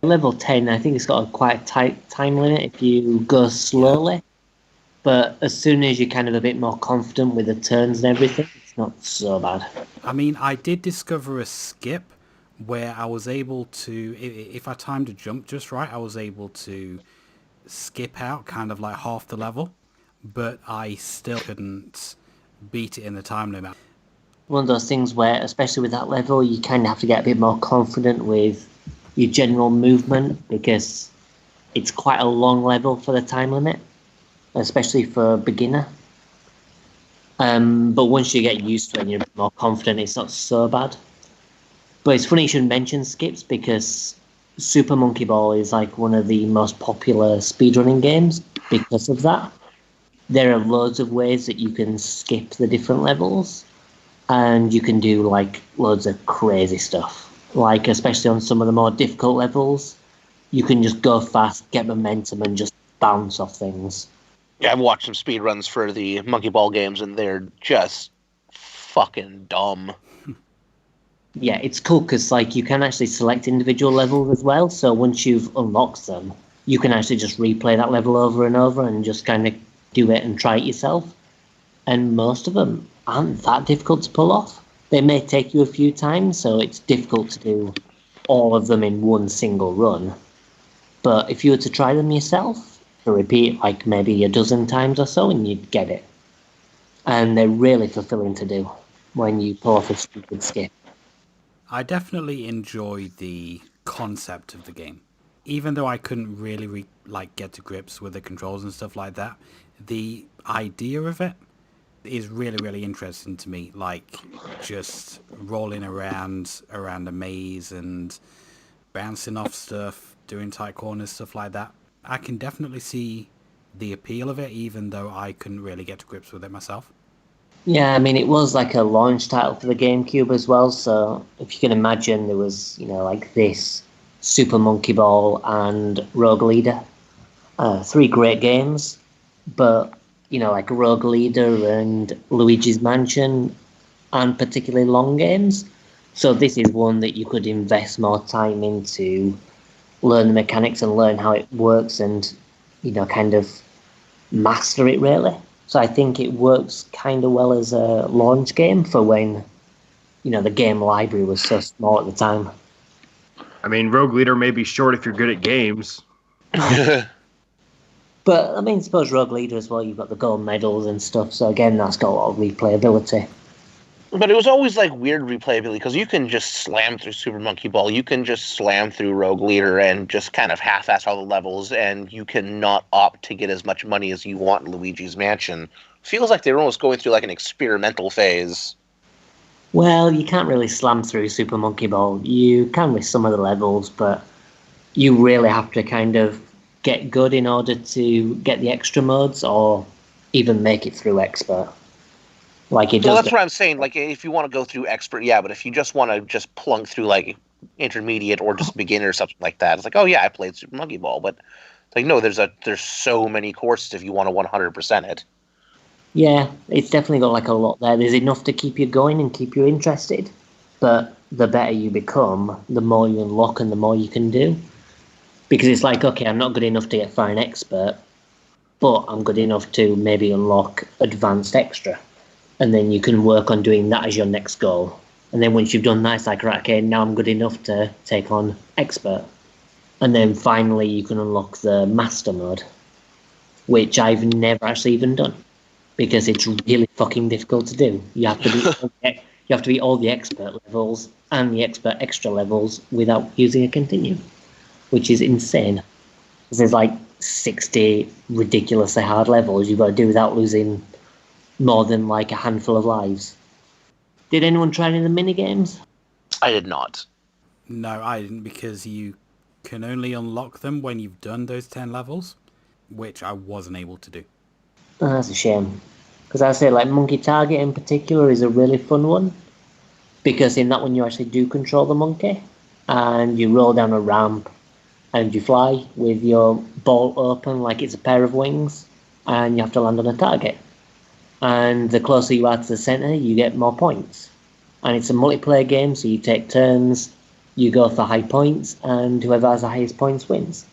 Level 10, I think it's got a quite tight time limit if you go slowly, but as soon as you're kind of a bit more confident with the turns and everything, it's not so bad. I mean, I did discover a skip where I was able to, if I timed a jump just right, I was able to skip out kind of like half the level. But I still couldn't beat it in the time limit. One of those things where, especially with that level, you kind of have to get a bit more confident with your general movement because it's quite a long level for the time limit, especially for a beginner. But once you get used to it and you're a bit more confident, it's not so bad. But it's funny you should mention skips because Super Monkey Ball is like one of the most popular speedrunning games because of that. There are loads of ways that you can skip the different levels, and you can do like loads of crazy stuff. Like especially on some of the more difficult levels, you can just go fast, get momentum, and just bounce off things. Yeah, I've watched some speedruns for the Monkey Ball games, and they're just fucking dumb. Yeah, it's cool because like you can actually select individual levels as well. So once you've unlocked them, you can actually just replay that level over and over and just kind of do it and try it yourself. And most of them aren't that difficult to pull off. They may take you a few times, so it's difficult to do all of them in one single run. But if you were to try them yourself, to repeat like maybe a dozen times or so, and you'd get it. And they're really fulfilling to do when you pull off a stupid skip. I definitely enjoy the concept of the game. Even though I couldn't really get to grips with the controls and stuff like that, the idea of it is really, really interesting to me. Like, just rolling around a maze and bouncing off stuff, doing tight corners, stuff like that. I can definitely see the appeal of it, even though I couldn't really get to grips with it myself. Yeah, I mean, it was like a launch title for the GameCube as well, so if you can imagine, there was, like this, Super Monkey Ball and Rogue Leader. 3 great games, but, like Rogue Leader and Luigi's Mansion aren't particularly long games, so this is one that you could invest more time into, learn the mechanics and learn how it works and, kind of master it, really. So I think it works kind of well as a launch game for when, the game library was so small at the time. I mean, Rogue Leader may be short if you're good at games. But, I mean, suppose Rogue Leader as well, you've got the gold medals and stuff, so again, that's got a lot of replayability. But it was always like weird replayability because you can just slam through Super Monkey Ball, you can just slam through Rogue Leader and just kind of half-ass all the levels, and you cannot opt to get as much money as you want in Luigi's Mansion. Feels like they were almost going through like an experimental phase. Well, you can't really slam through Super Monkey Ball. You can with some of the levels, but you really have to kind of get good in order to get the extra modes or even make it through expert. Like it does. Well, that's what I'm saying. Like, if you want to go through expert, yeah, but if you just want to just plunk through like intermediate or just beginner or something like that, it's like, oh yeah, I played Super Monkey Ball, but it's like, no, there's so many courses if you want to 100% it. Yeah, it's definitely got like a lot there. There's enough to keep you going and keep you interested, but the better you become, the more you unlock and the more you can do. Because it's like, okay, I'm not good enough to get fine expert, but I'm good enough to maybe unlock advanced extra. And then you can work on doing that as your next goal. And then once you've done that, it's like, right, okay, now I'm good enough to take on expert. And then finally you can unlock the master mode, which I've never actually even done because it's really fucking difficult to do. You have to beat all the expert levels and the expert extra levels without using a continue, which is insane. Because there's like 60 ridiculously hard levels you've got to do without losing more than like a handful of lives. Did anyone try any of the minigames? I did not. No, I didn't, because you can only unlock them when you've done those 10 levels, which I wasn't able to do. Oh, that's a shame. Because I say like Monkey Target in particular is a really fun one. Because in that one you actually do control the monkey. And you roll down a ramp and you fly with your ball open like it's a pair of wings. And you have to land on a target. And the closer you are to the centre, you get more points. And it's a multiplayer game, so you take turns, you go for high points, and whoever has the highest points wins.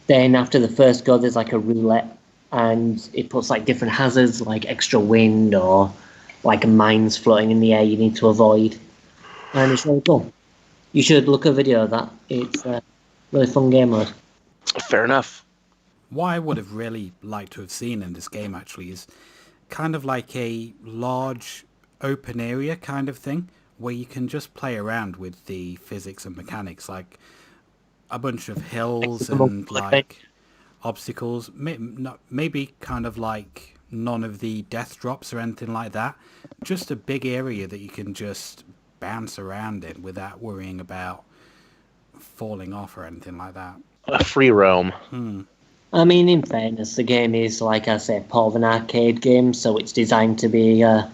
Then after the first go, there's like a roulette, and it puts like different hazards, like extra wind or like mines floating in the air you need to avoid. And it's really cool. You should look at a video of that. It's a really fun game mode. Fair enough. What I would have really liked to have seen in this game actually is kind of like a large open area kind of thing where you can just play around with the physics and mechanics, like a bunch of hills and like obstacles, maybe kind of like none of the death drops or anything like that, just a big area that you can just bounce around in without worrying about falling off or anything like that. A free roam. I mean, in fairness, the game is, like I say, part of an arcade game, so it's designed to be, a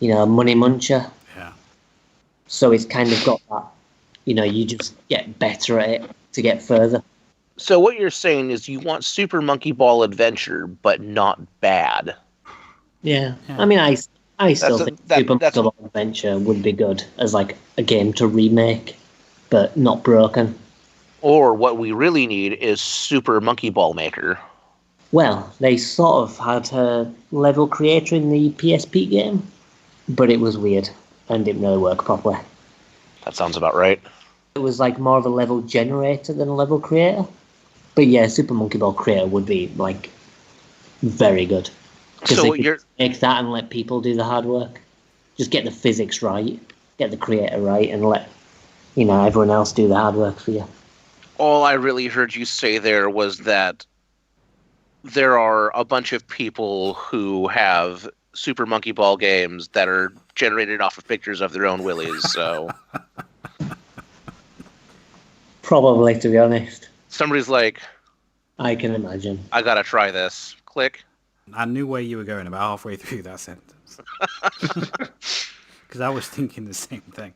money muncher. Yeah. So it's kind of got that, you just get better at it to get further. So what you're saying is you want Super Monkey Ball Adventure, but not bad. Yeah. I mean, I still think Super Monkey Ball Adventure would be good as, like, a game to remake, but not broken. Or what we really need is Super Monkey Ball Maker. Well, they sort of had a level creator in the PSP game, but it was weird and didn't really work properly. That sounds about right. It was like more of a level generator than a level creator. But yeah, Super Monkey Ball Creator would be like very good. Because So they could you're make that and let people do the hard work. Just get the physics right, get the creator right, and let everyone else do the hard work for you. all I really heard you say there was that there are a bunch of people who have Super Monkey Ball games that are generated off of pictures of their own willies. So Probably, to be honest. somebody's like, I can imagine. I gotta try this. Click. I knew where you were going about halfway through that sentence. Because I was thinking the same thing.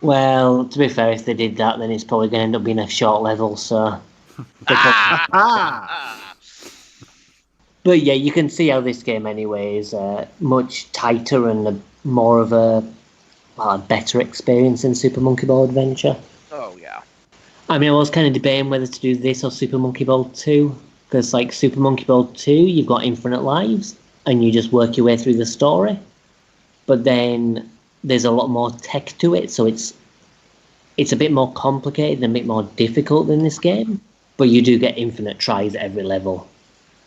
Well, to be fair, if they did that, then it's probably going to end up being a short level, so... But yeah, you can see how this game anyway is much tighter and more of a better experience than Super Monkey Ball Adventure. Oh, yeah. I mean, I was kind of debating whether to do this or Super Monkey Ball 2, because like Super Monkey Ball 2, you've got infinite lives, and you just work your way through the story. But then there's a lot more tech to it, so it's a bit more complicated and a bit more difficult than this game, but you do get infinite tries at every level.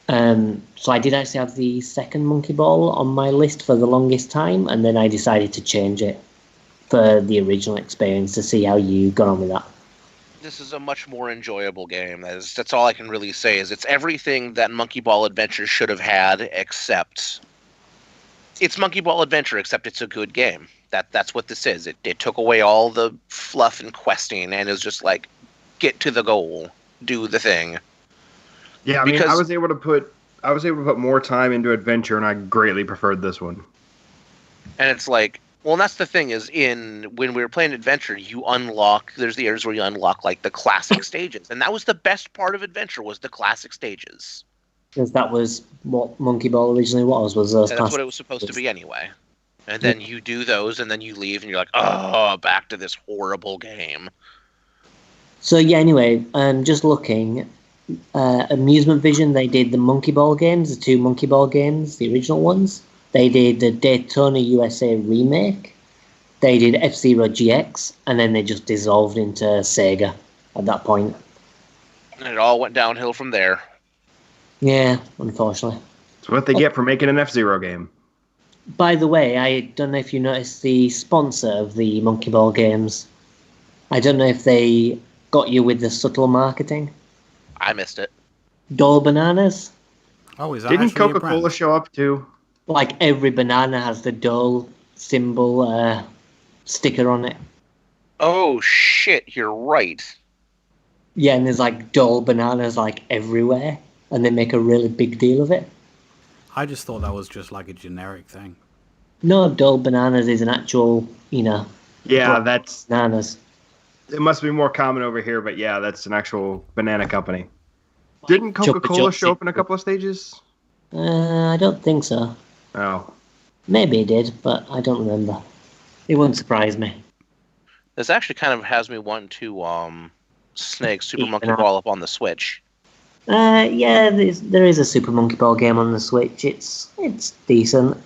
So I did actually have the second Monkey Ball on my list for the longest time, and then I decided to change it for the original experience to see how you got on with that. This is a much more enjoyable game. That's all I can really say. Is it's everything that Monkey Ball Adventure should have had, except it's Monkey Ball Adventure, except it's a good game. That's what this is. It took away all the fluff and questing, and is just like, get to the goal, do the thing. Yeah, I mean, Because- I was able to put more time into Adventure, and I greatly preferred this one. And it's like, well, and that's the thing is when we were playing Adventure, there's the areas where you unlock like the classic stages, and that was the best part of Adventure was the classic stages. Because that was what Monkey Ball originally was those And that's what it was supposed to be anyway. And then you do those, and then you leave, and you're like, oh, back to this horrible game. So yeah, anyway, just looking, Amusement Vision, they did the Monkey Ball games, the two Monkey Ball games, the original ones. They did the Daytona USA remake. They did F-Zero GX, and then they just dissolved into Sega at that point. And it all went downhill from there. Yeah, unfortunately. It's what they get for making an F-Zero game. By the way, I don't know if you noticed the sponsor of the Monkey Ball games. I don't know if they got you with the subtle marketing. I missed it. Dole Bananas. Oh, is that Didn't actually a Coca-Cola brand? show up too? Like every banana has the Dole symbol sticker on it. Oh, shit, you're right. Yeah, and there's like Dole Bananas like everywhere, and they make a really big deal of it. I just thought that was just like a generic thing. No, Dole Bananas is an actual, Yeah, bananas. it must be more common over here, but yeah, that's an actual banana company. Didn't Coca-Cola show up in a couple of stages? I don't think so. Oh. Maybe it did, but I don't remember. It wouldn't surprise me. This actually kind of has me wanting to snag Super Eat Monkey banana. Ball up on the Switch. Yeah, there is a Super Monkey Ball game on the Switch. It's decent.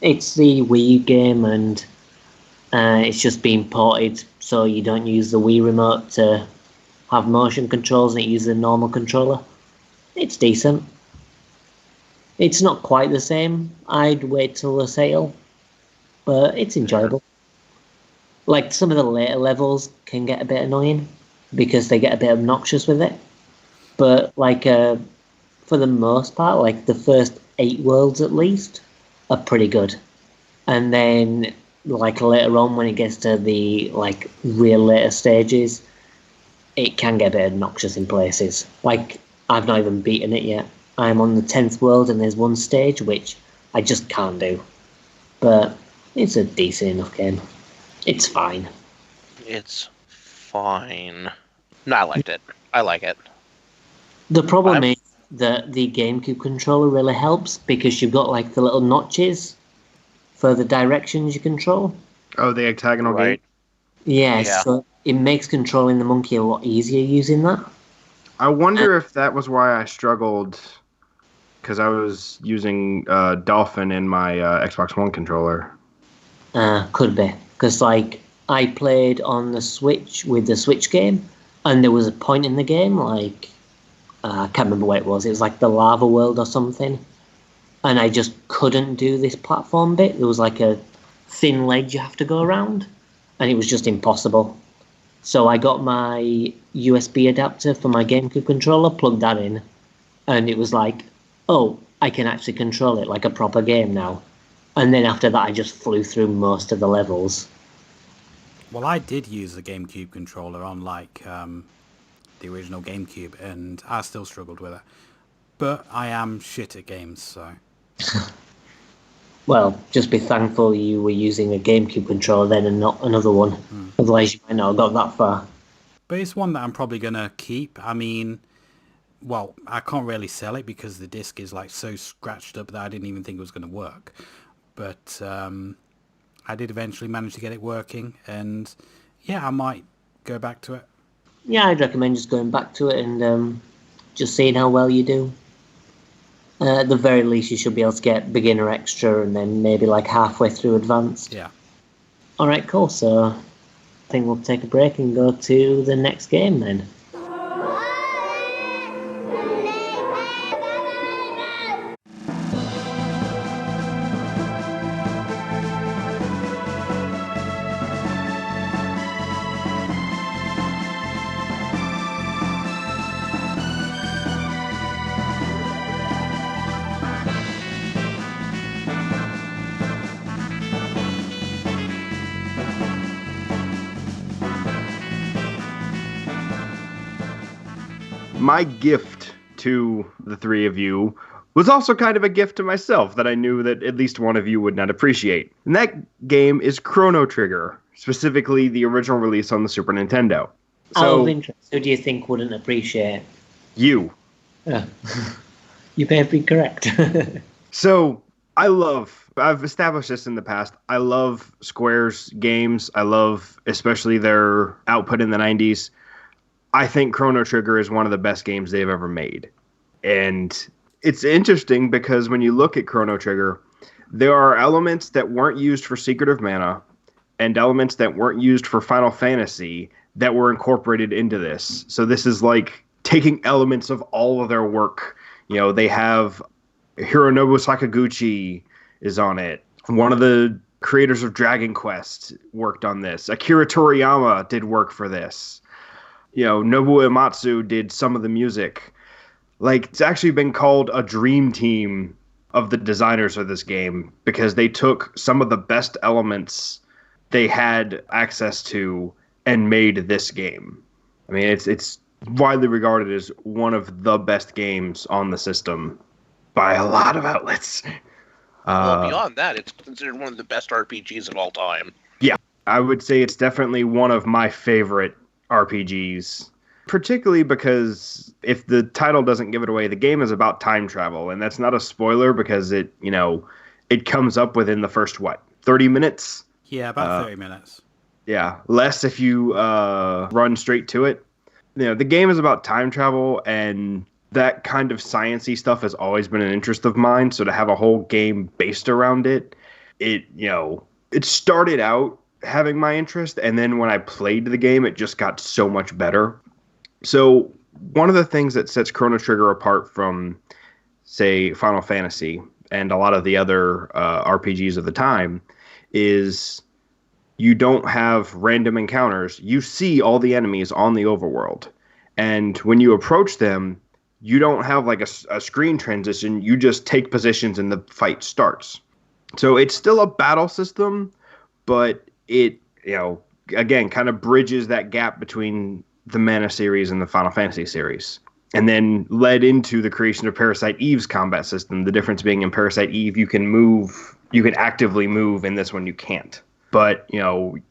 It's the Wii game, and it's just been ported so you don't use the Wii remote to have motion controls, and it uses a normal controller. It's decent. It's not quite the same. I'd wait till the sale, but it's enjoyable. Like, some of the later levels can get a bit annoying because they get a bit obnoxious with it. But, like, for the most part, like, the first 8 worlds at least are pretty good. And then, like, later on when it gets to the, like, real later stages, it can get a bit obnoxious in places. Like, I've not even beaten it yet. I'm on the 10th world and there's one stage which I just can't do. But it's a decent enough game. It's fine. It's fine. No, I liked it. I like it. The problem I'm- is that the GameCube controller really helps because you've got like the little notches for the directions you control. Oh, the octagonal Right. gate? Yeah, Yeah. so it makes controlling the monkey a lot easier using that. I wonder if that was why I struggled, because I was using Dolphin in my Xbox One controller. Could be. Because, like, I played on the Switch with the Switch game, and there was a point in the game, like, I can't remember what it was. It was like the lava world or something. And I just couldn't do this platform bit. There was like a thin ledge you have to go around, and it was just impossible. So I got my USB adapter for my GameCube controller, plugged that in, and it was like, oh, I can actually control it like a proper game now. And then after that, I just flew through most of the levels. Well, I did use the GameCube controller on like the original GameCube, and I still struggled with it. But I am shit at games, so. Well, just be thankful you were using a GameCube controller then and not another one. Otherwise, you might not have got that far. But it's one that I'm probably going to keep. I mean, well, I can't really sell it because the disc is like so scratched up that I didn't even think it was going to work. But I did eventually manage to get it working, and yeah, I might go back to it. Yeah, I'd recommend just going back to it and just seeing how well you do. At the very least, you should be able to get beginner extra and then maybe like halfway through advanced. Yeah. All right, cool. So I think we'll take a break and go to the next game then. My gift to the three of you was also kind of a gift to myself that I knew that at least one of you would not appreciate. And that game is Chrono Trigger, specifically the original release on the Super Nintendo. Out So, of interest, who do you think wouldn't appreciate? you. Yeah. You may have been correct. So, I've established this in the past. I love Square's games. I love especially their output in the 90s. I think Chrono Trigger is one of the best games they've ever made. And it's interesting because when you look at Chrono Trigger, there are elements that weren't used for Secret of Mana and elements that weren't used for Final Fantasy that were incorporated into this. So this is like taking elements of all of their work. You know, they have Hironobu Sakaguchi is on it. One of the creators of Dragon Quest worked on this. Akira Toriyama did work for this. You know, Nobuo Uematsu did some of the music. Like, it's actually been called a dream team of the designers of this game because they took some of the best elements they had access to and made this game. I mean, it's widely regarded as one of the best games on the system by a lot of outlets. Well, beyond that, it's considered one of the best RPGs of all time. Yeah, I would say it's definitely one of my favorite RPGs, particularly because if the title doesn't give it away, the game is about time travel, and that's not a spoiler because it comes up within the first 30 minutes? Yeah, about 30 minutes. Yeah, less if you run straight to it. You know, the game is about time travel, and that kind of sciencey stuff has always been an interest of mine. So to have a whole game based around it started out having my interest, and then when I played the game, it just got so much better. So one of the things that sets Chrono Trigger apart from, say, Final Fantasy and a lot of the other RPGs of the time is you don't have random encounters. You see all the enemies on the overworld, and when you approach them, you don't have like a screen transition. You just take positions and the fight starts. So it's still a battle system, but it, again, kind of bridges that gap between the Mana series and the Final Fantasy series. And then led into the creation of Parasite Eve's combat system. The difference being in Parasite Eve, you can actively move. In this one, you can't. But,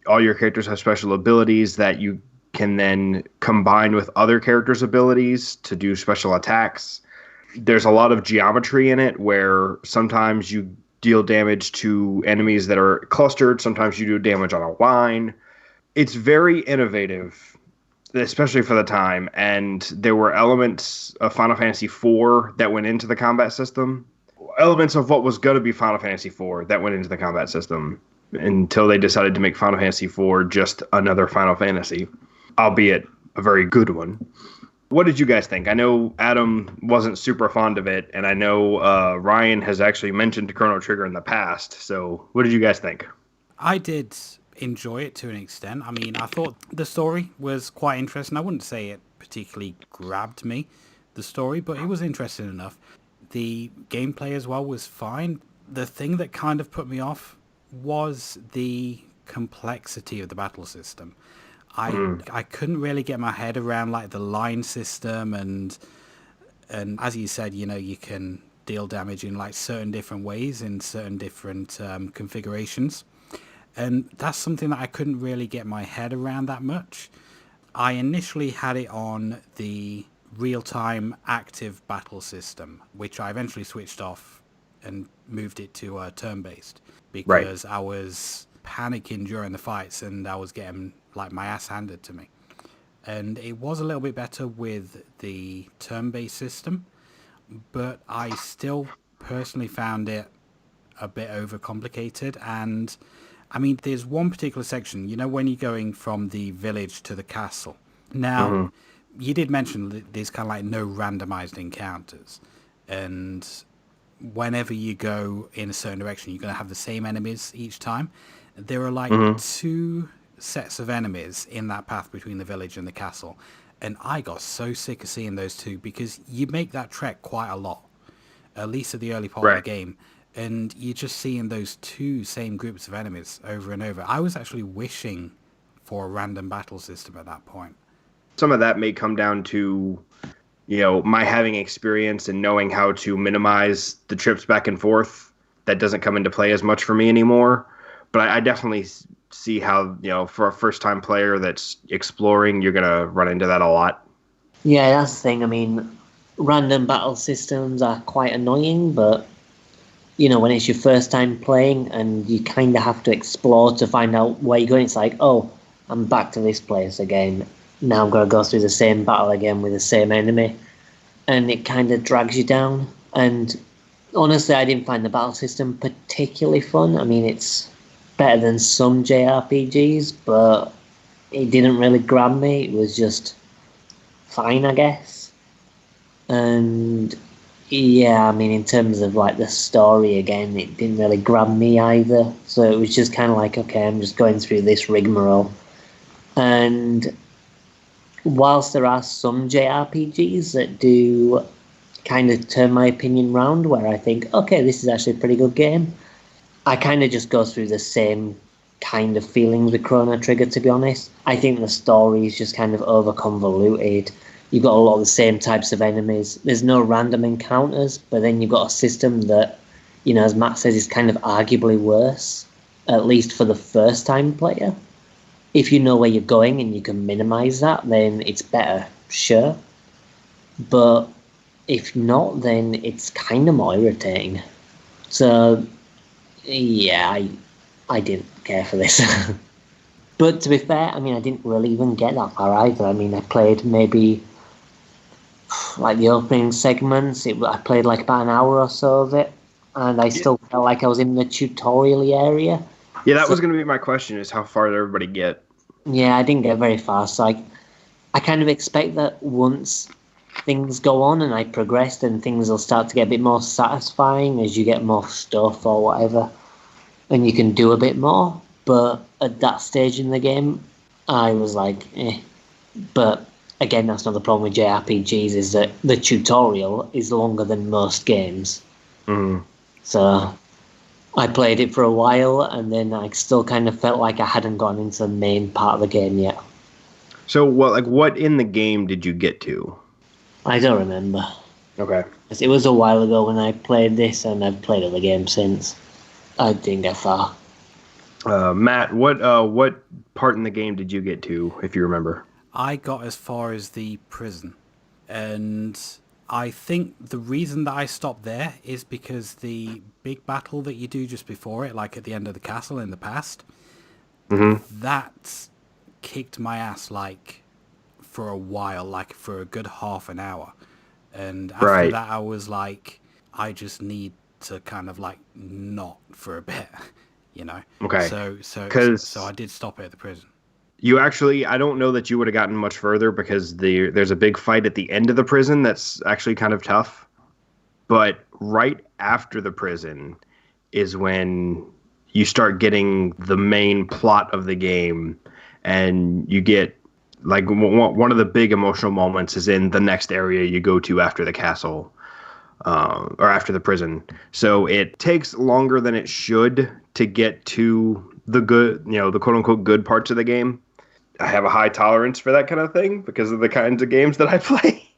all your characters have special abilities that you can then combine with other characters' abilities to do special attacks. There's a lot of geometry in it where sometimes you deal damage to enemies that are clustered. Sometimes you do damage on a line. It's very innovative, especially for the time. And there were elements of Final Fantasy IV that went into the combat system. Elements of what was going to be Final Fantasy IV that went into the combat system until they decided to make Final Fantasy IV just another Final Fantasy, albeit a very good one. What did you guys think? I know Adam wasn't super fond of it, and I know Ryan has actually mentioned Chrono Trigger in the past. So what did you guys think? I did enjoy it to an extent. I mean, I thought the story was quite interesting. I wouldn't say it particularly grabbed me, the story, but it was interesting enough. The gameplay as well was fine. The thing that kind of put me off was the complexity of the battle system. I couldn't really get my head around like the line system, and as you said, you know, you can deal damage in like certain different ways in certain different configurations, and that's something that I couldn't really get my head around that much. I initially had it on the real-time active battle system, which I eventually switched off and moved it to turn-based because I was panicking during the fights and I was getting like my ass handed to me. And it was a little bit better with the turn-based system, but I still personally found it a bit overcomplicated. And I mean, there's one particular section, you know, when you're going from the village to the castle. Now, you did mention that there's kind of like no randomized encounters, and whenever you go in a certain direction, you're going to have the same enemies each time. There are like two sets of enemies in that path between the village and the castle, and I got so sick of seeing those two because you make that trek quite a lot, at least at the early part of the game, and you're just seeing those two same groups of enemies over and over. I was actually wishing for a random battle system at that point. Some of that may come down to, you know, my having experience and knowing how to minimize the trips back and forth. That doesn't come into play as much for me anymore. But I definitely see how, you know, for a first-time player that's exploring, you're going to run into that a lot. Yeah, that's the thing. I mean, random battle systems are quite annoying, but, you know, when it's your first time playing and you kind of have to explore to find out where you're going, it's like, oh, I'm back to this place again. Now I'm going to go through the same battle again with the same enemy. And it kind of drags you down. And honestly, I didn't find the battle system particularly fun. I mean, it's better than some JRPGs, but it didn't really grab me. It was just fine, I guess. And yeah, I mean, in terms of like the story, again, it didn't really grab me either. So it was just kind of like, okay, I'm just going through this rigmarole. And whilst there are some JRPGs that do kind of turn my opinion round, where I think, okay, this is actually a pretty good game, I kind of just go through the same kind of feelings with Chrono Trigger, to be honest. I think the story is just kind of over-convoluted. You've got a lot of the same types of enemies. There's no random encounters, but then you've got a system that, you know, as Matt says, is kind of arguably worse, at least for the first-time player. If you know where you're going and you can minimize that, then it's better, sure. But if not, then it's kind of more irritating. So, yeah, I didn't care for this. But to be fair, I mean, I didn't really even get that far either. I mean, I played maybe like the opening segments. I played like about an hour or so of it, and I still felt like I was in the tutorial area. Yeah, that was going to be my question, is how far did everybody get? Yeah, I didn't get very far, so I kind of expect that once things go on and I progress, then things will start to get a bit more satisfying as you get more stuff or whatever, and you can do a bit more. But at that stage in the game, I was like, eh. But again, that's not the problem with JRPGs, is that the tutorial is longer than most games. So I played it for a while, and then I still kind of felt like I hadn't gone into the main part of the game yet. So, what in the game did you get to? I don't remember. Okay. It was a while ago when I played this, and I've played other games since. I didn't get far. Matt, what part in the game did you get to, if you remember? I got as far as the prison, and I think the reason that I stopped there is because the big battle that you do just before it, like at the end of the castle in the past, that kicked my ass like for a while, like for a good half an hour. And after Right. that, I was like, I just need to kind of like not for a bit, you know. Okay. So 'Cause- I did stop it at the prison. You actually, I don't know that you would have gotten much further because there's a big fight at the end of the prison that's actually kind of tough. But right after the prison is when you start getting the main plot of the game, and you get like one of the big emotional moments is in the next area you go to after the castle, or after the prison. So it takes longer than it should to get to the good, the quote unquote good parts of the game. I have a high tolerance for that kind of thing because of the kinds of games that I play.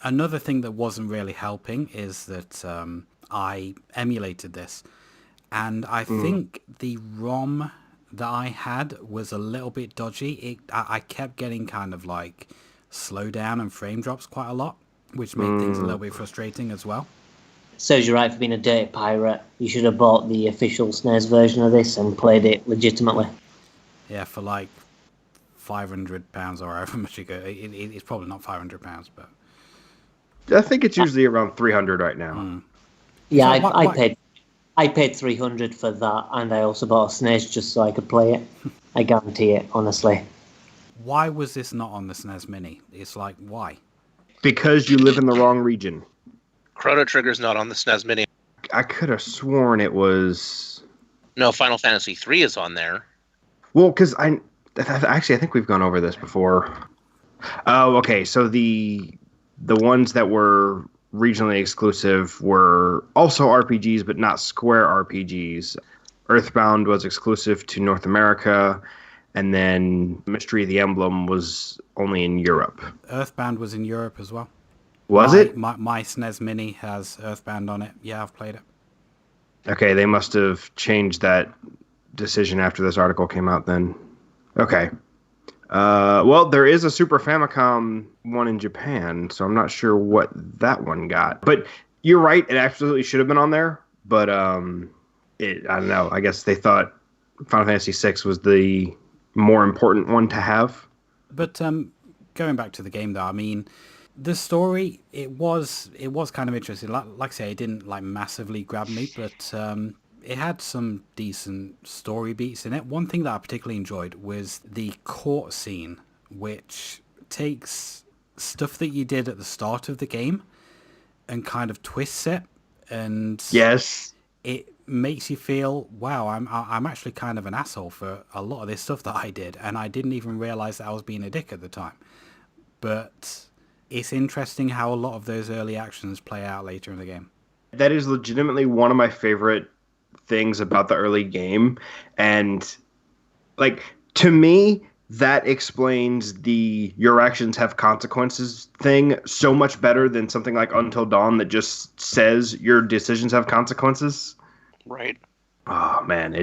Another thing that wasn't really helping is that I emulated this, and I think the ROM that I had was a little bit dodgy. I kept getting kind of like slowdown and frame drops quite a lot, which made things a little bit frustrating as well. Serves you right for being a dirty pirate. You should have bought the official SNES version of this and played it legitimately. Yeah, for like £500 or however much you go. It's probably not £500, but I think it's usually around 300 right now. Yeah, So I paid 300 for that, and I also bought a SNES just so I could play it. I guarantee it, honestly. why was this not on the SNES Mini? It's like, why? Because you live in the wrong region. Chrono Trigger's not on the SNES Mini. I could have sworn it was. No, Final Fantasy 3 is on there. Well, because actually I think we've gone over this before. Oh, okay. So the ones that were regionally exclusive were also RPGs, but not Square RPGs. Earthbound was exclusive to North America, and then Mystery of the Emblem was only in Europe. Earthbound was in Europe as well. Was it? My SNES Mini has Earthbound on it. Yeah, I've played it. Okay, they must have changed that decision after this article came out then. Okay. Well, there is a Super Famicom one in Japan, so I'm not sure what that one got. But you're right, it absolutely should have been on there. But I don't know. I guess they thought Final Fantasy VI was the more important one to have. But going back to the game, though, I mean, the story, it was kind of interesting. Like I say, it didn't like massively grab me, but it had some decent story beats in it. One thing that I particularly enjoyed was the court scene, which takes stuff that you did at the start of the game and kind of twists it, and Yes. it makes you feel, wow, I'm actually kind of an asshole for a lot of this stuff that I did, and I didn't even realize that I was being a dick at the time. But it's interesting how a lot of those early actions play out later in the game. That is legitimately one of my favorite things about the early game. And, like, to me, that explains the your actions have consequences thing so much better than something like Until Dawn that just says your decisions have consequences. Right. Oh, man,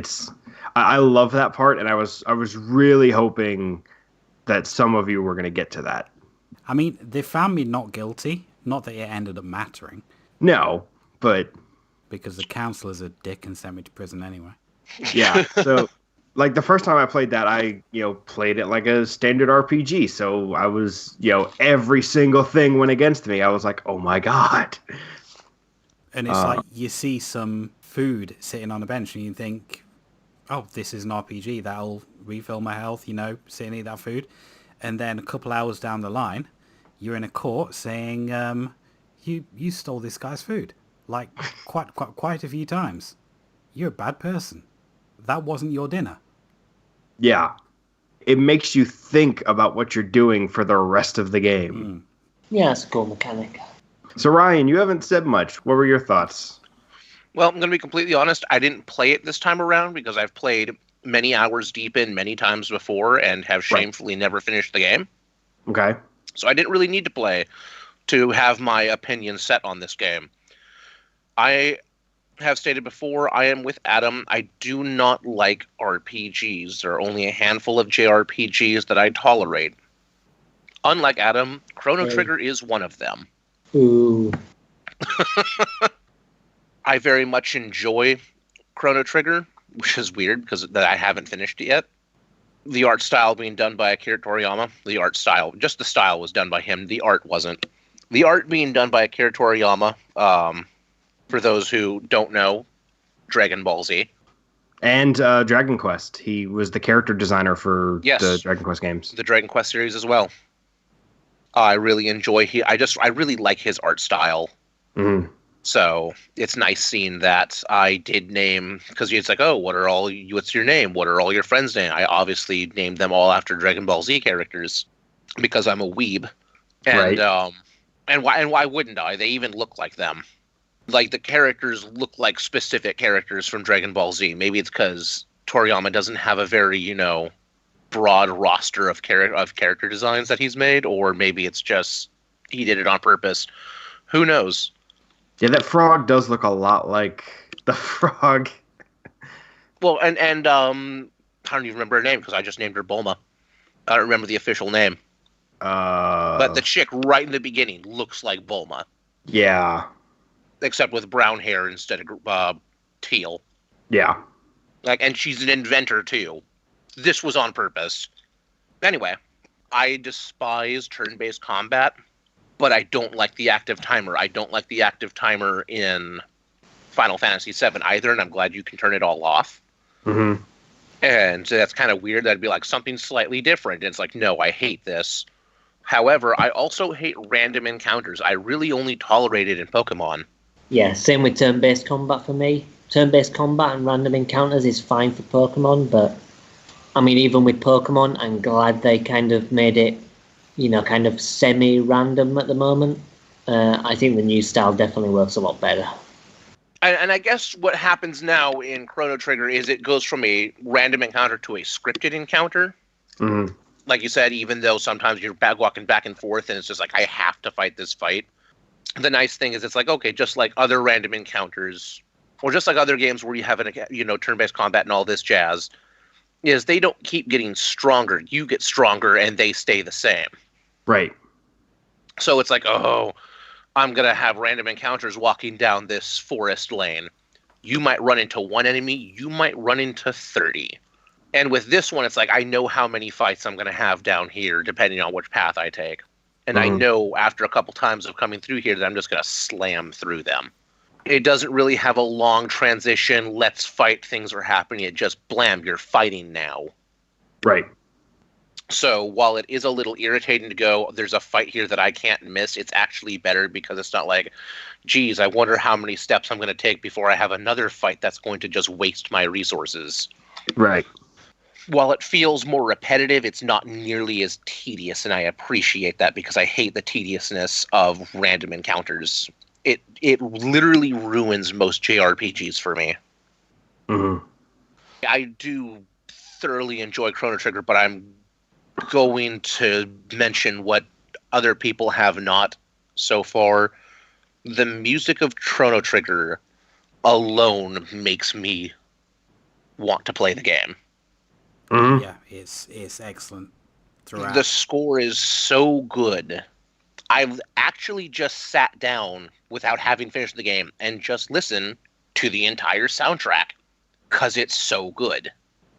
I love that part, and I was really hoping that some of you were going to get to that. I mean, they found me not guilty, not that it ended up mattering, No, but because the counselor's a dick and sent me to prison anyway. yeah. So, like, the first time I played that, I, played it like a standard RPG. So I was, every single thing went against me. I was like, oh my God. And it's like you see some food sitting on a bench and you think, oh, this is an RPG, that'll refill my health, sit and eat that food. And then a couple hours down the line, you're in a court saying, you stole this guy's food. Like, quite a few times. You're a bad person. That wasn't your dinner. Yeah. It makes you think about what you're doing for the rest of the game. Yeah, it's a cool mechanic. So, Ryan, you haven't said much. What were your thoughts? Well, I'm going to be completely honest. I didn't play it this time around because I've played many hours deep in many times before and have shamefully never finished the game. Okay. So I didn't really need to play to have my opinion set on this game. I have stated before, I am with Adam. I do not like RPGs. There are only a handful of JRPGs that I tolerate. Unlike Adam, Chrono Trigger is one of them. Ooh. I very much enjoy Chrono Trigger, which is weird because I haven't finished it yet. The art style being done by Akira Toriyama. The art style, just the style was done by him. The art wasn't. The art being done by Akira Toriyama. For those who don't know, Dragon Ball Z. And Dragon Quest. He was the character designer for the Dragon Quest games. The Dragon Quest series as well. I really enjoy. I really like his art style. Mm-hmm. So it's nice seeing that. I did name, because it's like, oh, what's your name? What are all your friends' name? I obviously named them all after Dragon Ball Z characters because I'm a weeb. And Right. And why wouldn't I? They even look like them. Like the characters look like specific characters from Dragon Ball Z. Maybe it's because Toriyama doesn't have a very, broad roster of character designs that he's made, or maybe it's just he did it on purpose. Who knows? Yeah, that frog does look a lot like the frog. Well, and I don't even remember her name because I just named her Bulma. I don't remember the official name. But the chick right in the beginning looks like Bulma, Yeah. except with brown hair instead of teal. Yeah. And she's an inventor too. This was on purpose. Anyway, I despise turn-based combat, but I don't like the active timer. I don't like the active timer in Final Fantasy VII either, and I'm glad you can turn it all off. Mm-hmm. And so that's kind of weird. That'd be like something slightly different. And it's like, no, I hate this. However, I also hate random encounters. I really only tolerate it in Pokemon. Yeah, same with turn-based combat for me. Turn-based combat and random encounters is fine for Pokemon, but I mean, even with Pokemon, I'm glad they kind of made it, kind of semi-random at the moment. I think the new style definitely works a lot better. And I guess what happens now in Chrono Trigger is it goes from a random encounter to a scripted encounter. Mm-hmm. Like you said, even though sometimes you're walking back and forth and it's just like, I have to fight this fight. The nice thing is it's like, okay, just like other random encounters, or just like other games where you have turn-based combat and all this jazz, is they don't keep getting stronger. You get stronger and they stay the same. Right. So it's like, oh, I'm going to have random encounters walking down this forest lane. You might run into one enemy. You might run into 30. And with this one, it's like, I know how many fights I'm going to have down here, depending on which path I take. And I know after a couple times of coming through here that I'm just going to slam through them. It doesn't really have a long transition, let's fight, things are happening. It just, blam, you're fighting now. Right. So while it is a little irritating to go, there's a fight here that I can't miss, it's actually better because it's not like, geez, I wonder how many steps I'm going to take before I have another fight that's going to just waste my resources. Right. While it feels more repetitive, it's not nearly as tedious, and I appreciate that because I hate the tediousness of random encounters. It literally ruins most JRPGs for me. Mm-hmm. I do thoroughly enjoy Chrono Trigger, but I'm going to mention what other people have not so far. The music of Chrono Trigger alone makes me want to play the game. Mm-hmm. Yeah, it's excellent throughout. The score is so good. I've actually just sat down without having finished the game and just listened to the entire soundtrack because it's so good.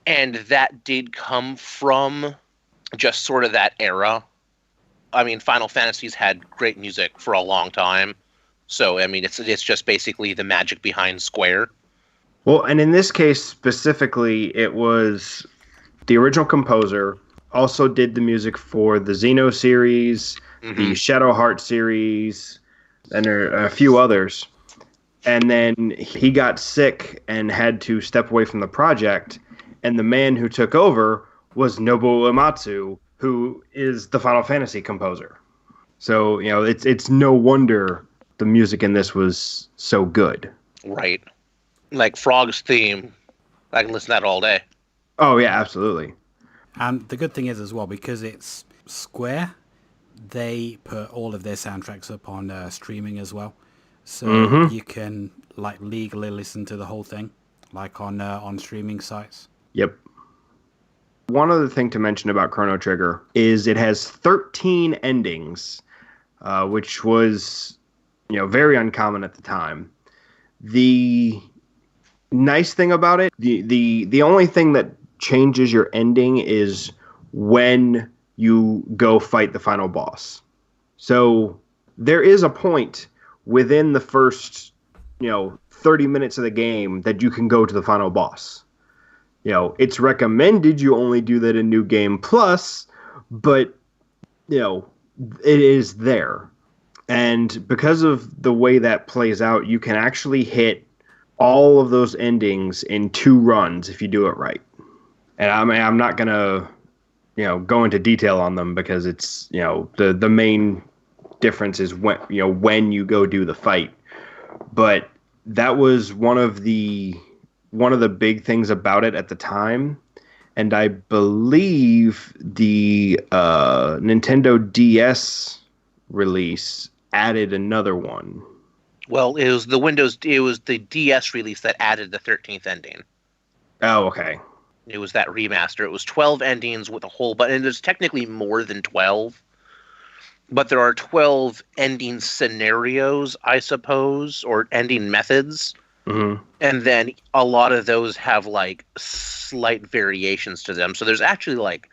And that did come from just sort of that era. I mean, Final Fantasy's had great music for a long time. So, I mean, it's just basically the magic behind Square. Well, and in this case specifically, it was the original composer also did the music for the Xeno series, the Shadow Heart series, and there are a few others. And then he got sick and had to step away from the project. And the man who took over was Nobuo Uematsu, who is the Final Fantasy composer. So, it's no wonder the music in this was so good. Right. Like Frog's theme. I can listen to that all day. Oh, yeah, absolutely. And the good thing is as well, because it's Square, they put all of their soundtracks up on streaming as well. So you can legally listen to the whole thing, on streaming sites. Yep. One other thing to mention about Chrono Trigger is it has 13 endings, which was, very uncommon at the time. The nice thing about it, the only thing that changes your ending is when you go fight the final boss. So there is a point within the first, 30 minutes of the game that you can go to the final boss. It's recommended you only do that in New Game Plus, but, it is there. And because of the way that plays out, you can actually hit all of those endings in 2 runs if you do it right. And I'm not going to, go into detail on them because it's, the main difference is when you go do the fight. But that was one of the big things about it at the time. And I believe the Nintendo DS release added another one. Well, it was the DS release that added the 13th ending. Oh, okay. It was that remaster. It was 12 endings with a whole bunch, and there's technically more than 12. But there are 12 ending scenarios, I suppose, or ending methods. Mm-hmm. And then a lot of those have like slight variations to them. So there's actually like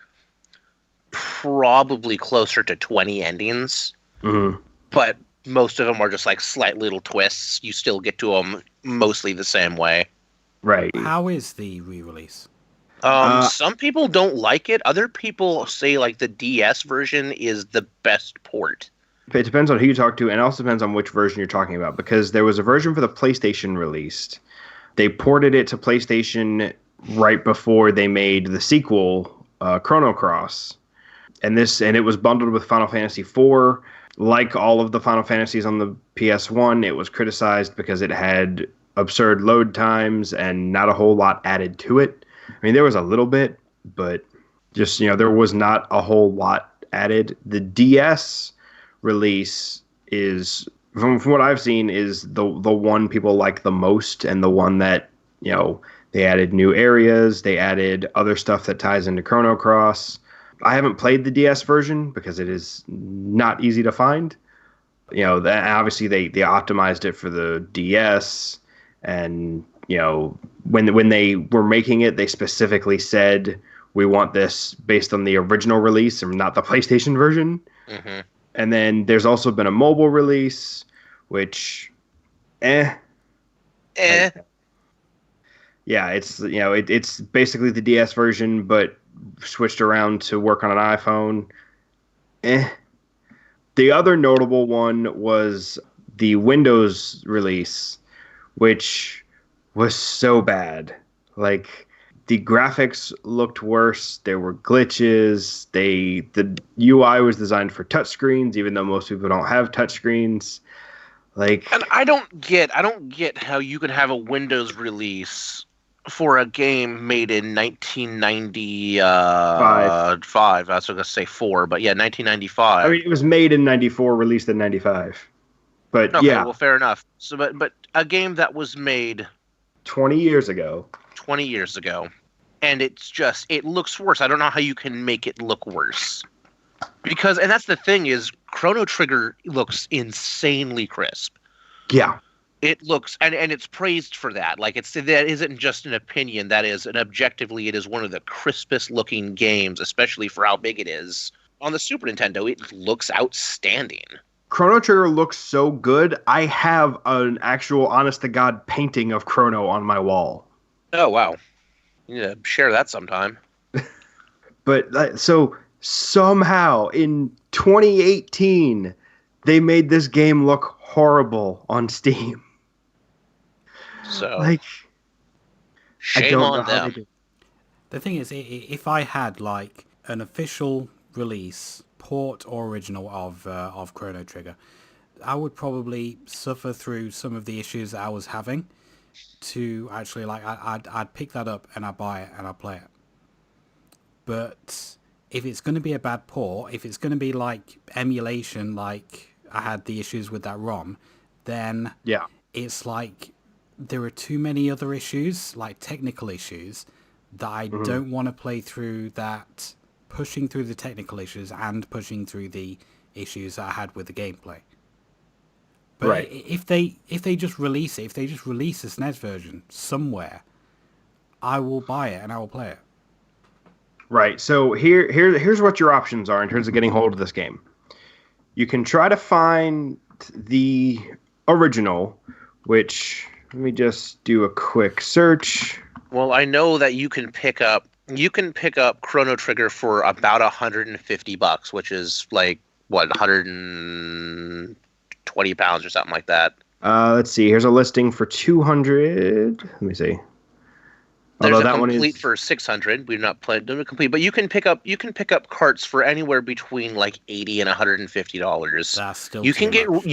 probably closer to 20 endings. Mm-hmm. But most of them are just like slight little twists. You still get to them mostly the same way. Right. How is the re-release? Some people don't like it. Other people say like the DS version is the best port. It depends on who you talk to, and it also depends on which version you're talking about, because there was a version for the PlayStation released. They ported it to PlayStation right before they made the sequel, Chrono Cross. And it was bundled with Final Fantasy IV. Like all of the Final Fantasies on the PS1, it was criticized because it had absurd load times and not a whole lot added to it. I mean, there was a little bit, but just, there was not a whole lot added. The DS release is, from what I've seen, is the one people like the most, and the one that, they added new areas, they added other stuff that ties into Chrono Cross. I haven't played the DS version because it is not easy to find. That obviously they optimized it for the DS, and when they were making it, they specifically said, we want this based on the original release and not the PlayStation version. Mm-hmm. And then there's also been a mobile release, which, Yeah, it's basically the DS version, but switched around to work on an iPhone. The other notable one was the Windows release, which was so bad. Like, the graphics looked worse. There were glitches. The UI was designed for touchscreens, even though most people don't have touchscreens. Like, And I don't get how you could have a Windows release for a game made in 1995. I was going to say 4, but yeah, 1995. I mean, it was made in 94, released in 95. But okay, yeah, well, fair enough. So, but a game that was made 20 years ago. 20 years ago, and it looks worse. I don't know how you can make it look worse. And that's the thing, is Chrono Trigger looks insanely crisp. Yeah. It looks, and it's praised for that. Like, that isn't just an opinion. That is, and objectively, it is one of the crispest looking games, especially for how big it is. On the Super Nintendo, it looks outstanding. Chrono Trigger looks so good. I have an actual honest-to-God painting of Chrono on my wall. Oh, wow. You need to share that sometime. But so somehow in 2018, they made this game look horrible on Steam. So, Like, shame on them. The thing is, if I had like an official release, port or original of Chrono Trigger, I would probably suffer through some of the issues that I was having to actually, like, I'd pick that up and I'd buy it and I'd play it. But if it's going to be a bad port, if it's going to be like emulation, like I had the issues with that ROM, then yeah, it's like there are too many other issues, like technical issues, that I don't want to play through that, pushing through the technical issues and pushing through the issues that I had with the gameplay. But right. if they just release a SNES version somewhere, I will buy it and I will play it. Right. So here's what your options are in terms of getting hold of this game. You can try to find the original, which let me just do a quick search. Well, I know that you can pick up Chrono Trigger for about $150, which is like what, 120 pounds or something like that. Let's see. Here's a listing for 200. Let me see. There's Although a that one complete is for 600. We've not played the complete, but you can pick up carts for anywhere between like $80 and $150. That's still You too can get much.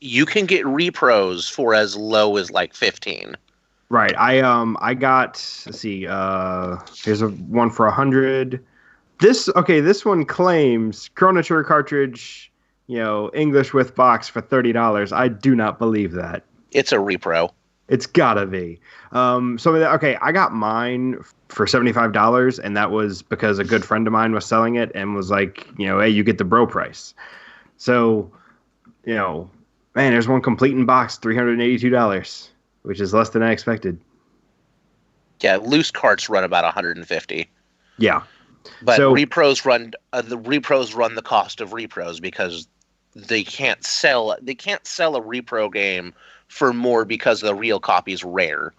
you can get repros for as low as like 15. right. I got. Let's see. Here's a one for 100. This one claims Chrono Trigger cartridge. English with box for $30. I do not believe that. It's a repro. It's gotta be. I got mine for $75, and that was because a good friend of mine was selling it and was like, hey, you get the bro price. So, man, there's one complete in box, $382, which is less than I expected. Yeah, loose carts run about 150. Yeah. But So- repros run the cost of repros because they can't sell a repro game for more because the real copy is rare.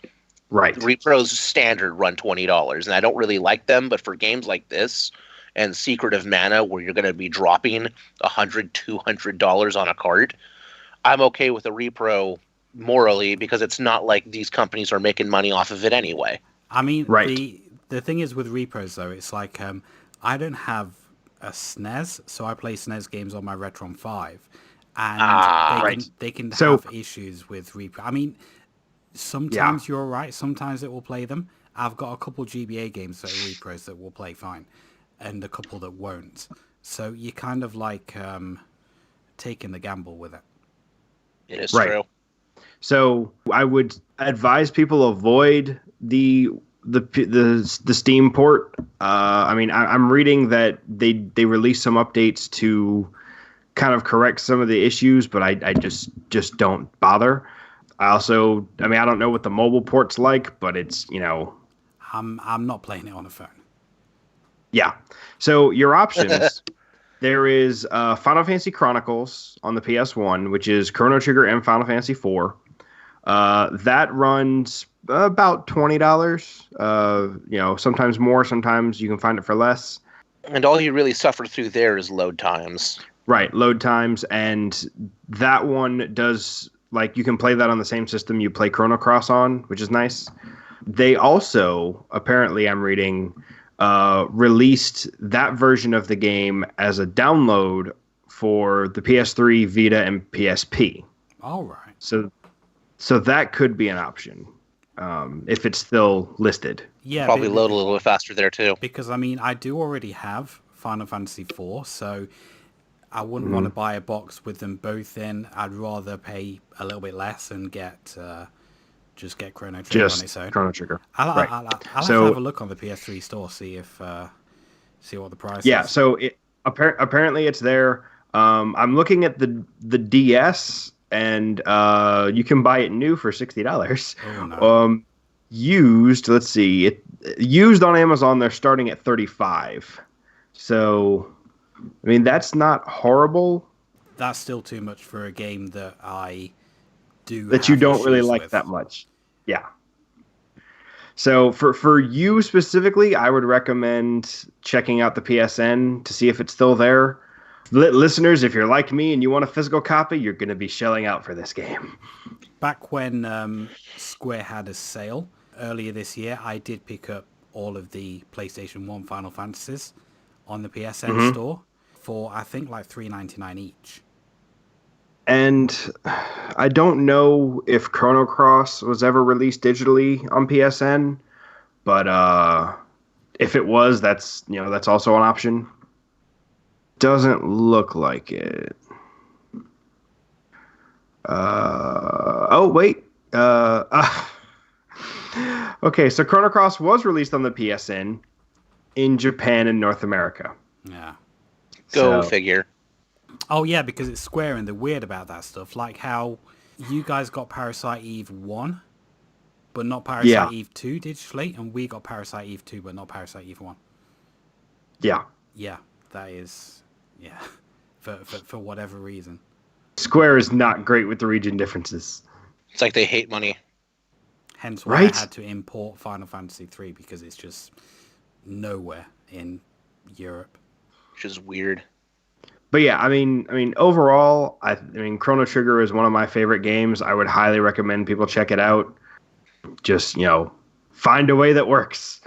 Right. Repros standard run $20, and I don't really like them, but for games like this and Secret of Mana, where you're going to be dropping $100-$200 on a cart, I'm okay with a repro morally because it's not like these companies are making money off of it anyway. I mean, Right. the thing is with repros though, it's like I don't have a SNES, so I play SNES games on my Retron 5, and Right. they can So- have issues with repro. I mean, sometimes you're right, sometimes it will play them. I've got a couple GBA games that are repros that will play fine, and a couple that won't. So you kind of like taking the gamble with it. It is Right. true. So I would advise people avoid the Steam port. I'm reading that they released some updates to kind of correct some of the issues, but I just don't bother. I don't know what the mobile port's like, but it's I'm not playing it on a phone. yeah. So your options. There is Final Fantasy Chronicles on the PS1, which is Chrono Trigger and Final Fantasy IV. That runs about $20. Sometimes more, sometimes you can find it for less. And all you really suffer through there is load times. Right, load times, and that one does, like, you can play that on the same system you play Chrono Cross on, which is nice. They also, apparently, I'm reading, released that version of the game as a download for the PS3, Vita, and PSP. All right. So that could be an option if it's still listed. Yeah, Probably load a little bit faster there too. because I mean I do already have Final Fantasy IV, so I wouldn't want to buy a box with them both in. I'd rather pay a little bit less and get Chrono Trigger on its Just own. Chrono Trigger. I'll Right. have So- to have a look on the PS3 store, see what the price Yeah, is. so apparently it's there. I'm looking at the DS, and you can buy it new for $60. Oh, no. Used, let's see, used on Amazon they're starting at $35. So, I mean that's not horrible. That's still too much for a game that I do. That you have don't really issues like with. that much. Yeah. So for you specifically, I would recommend checking out the PSN to see if it's still there. Listeners, if you're like me and you want a physical copy, you're going to be shelling out for this game. Back when Square had a sale earlier this year, I did pick up all of the PlayStation 1 Final Fantasies on the PSN store for I think like $3.99 each. And I don't know if Chrono Cross was ever released digitally on PSN, but if it was, that's also an option. Doesn't look like it. Oh wait. Okay, so Chrono Cross was released on the PSN in Japan and North America. Yeah. Go So- figure. Oh yeah, because it's Square and they're weird about that stuff. Like how you guys got Parasite Eve 1, but not Parasite Yeah. Eve 2 digitally, and we got Parasite Eve 2, but not Parasite Eve 1. Yeah. Yeah, that is, yeah, for whatever reason. Square is not great with the region differences. It's like they hate money. Hence why I Right? had to import Final Fantasy 3 because it's just nowhere in Europe. Which is weird. But yeah, I mean, overall, I mean, Chrono Trigger is one of my favorite games. I would highly recommend people check it out. Just find a way that works.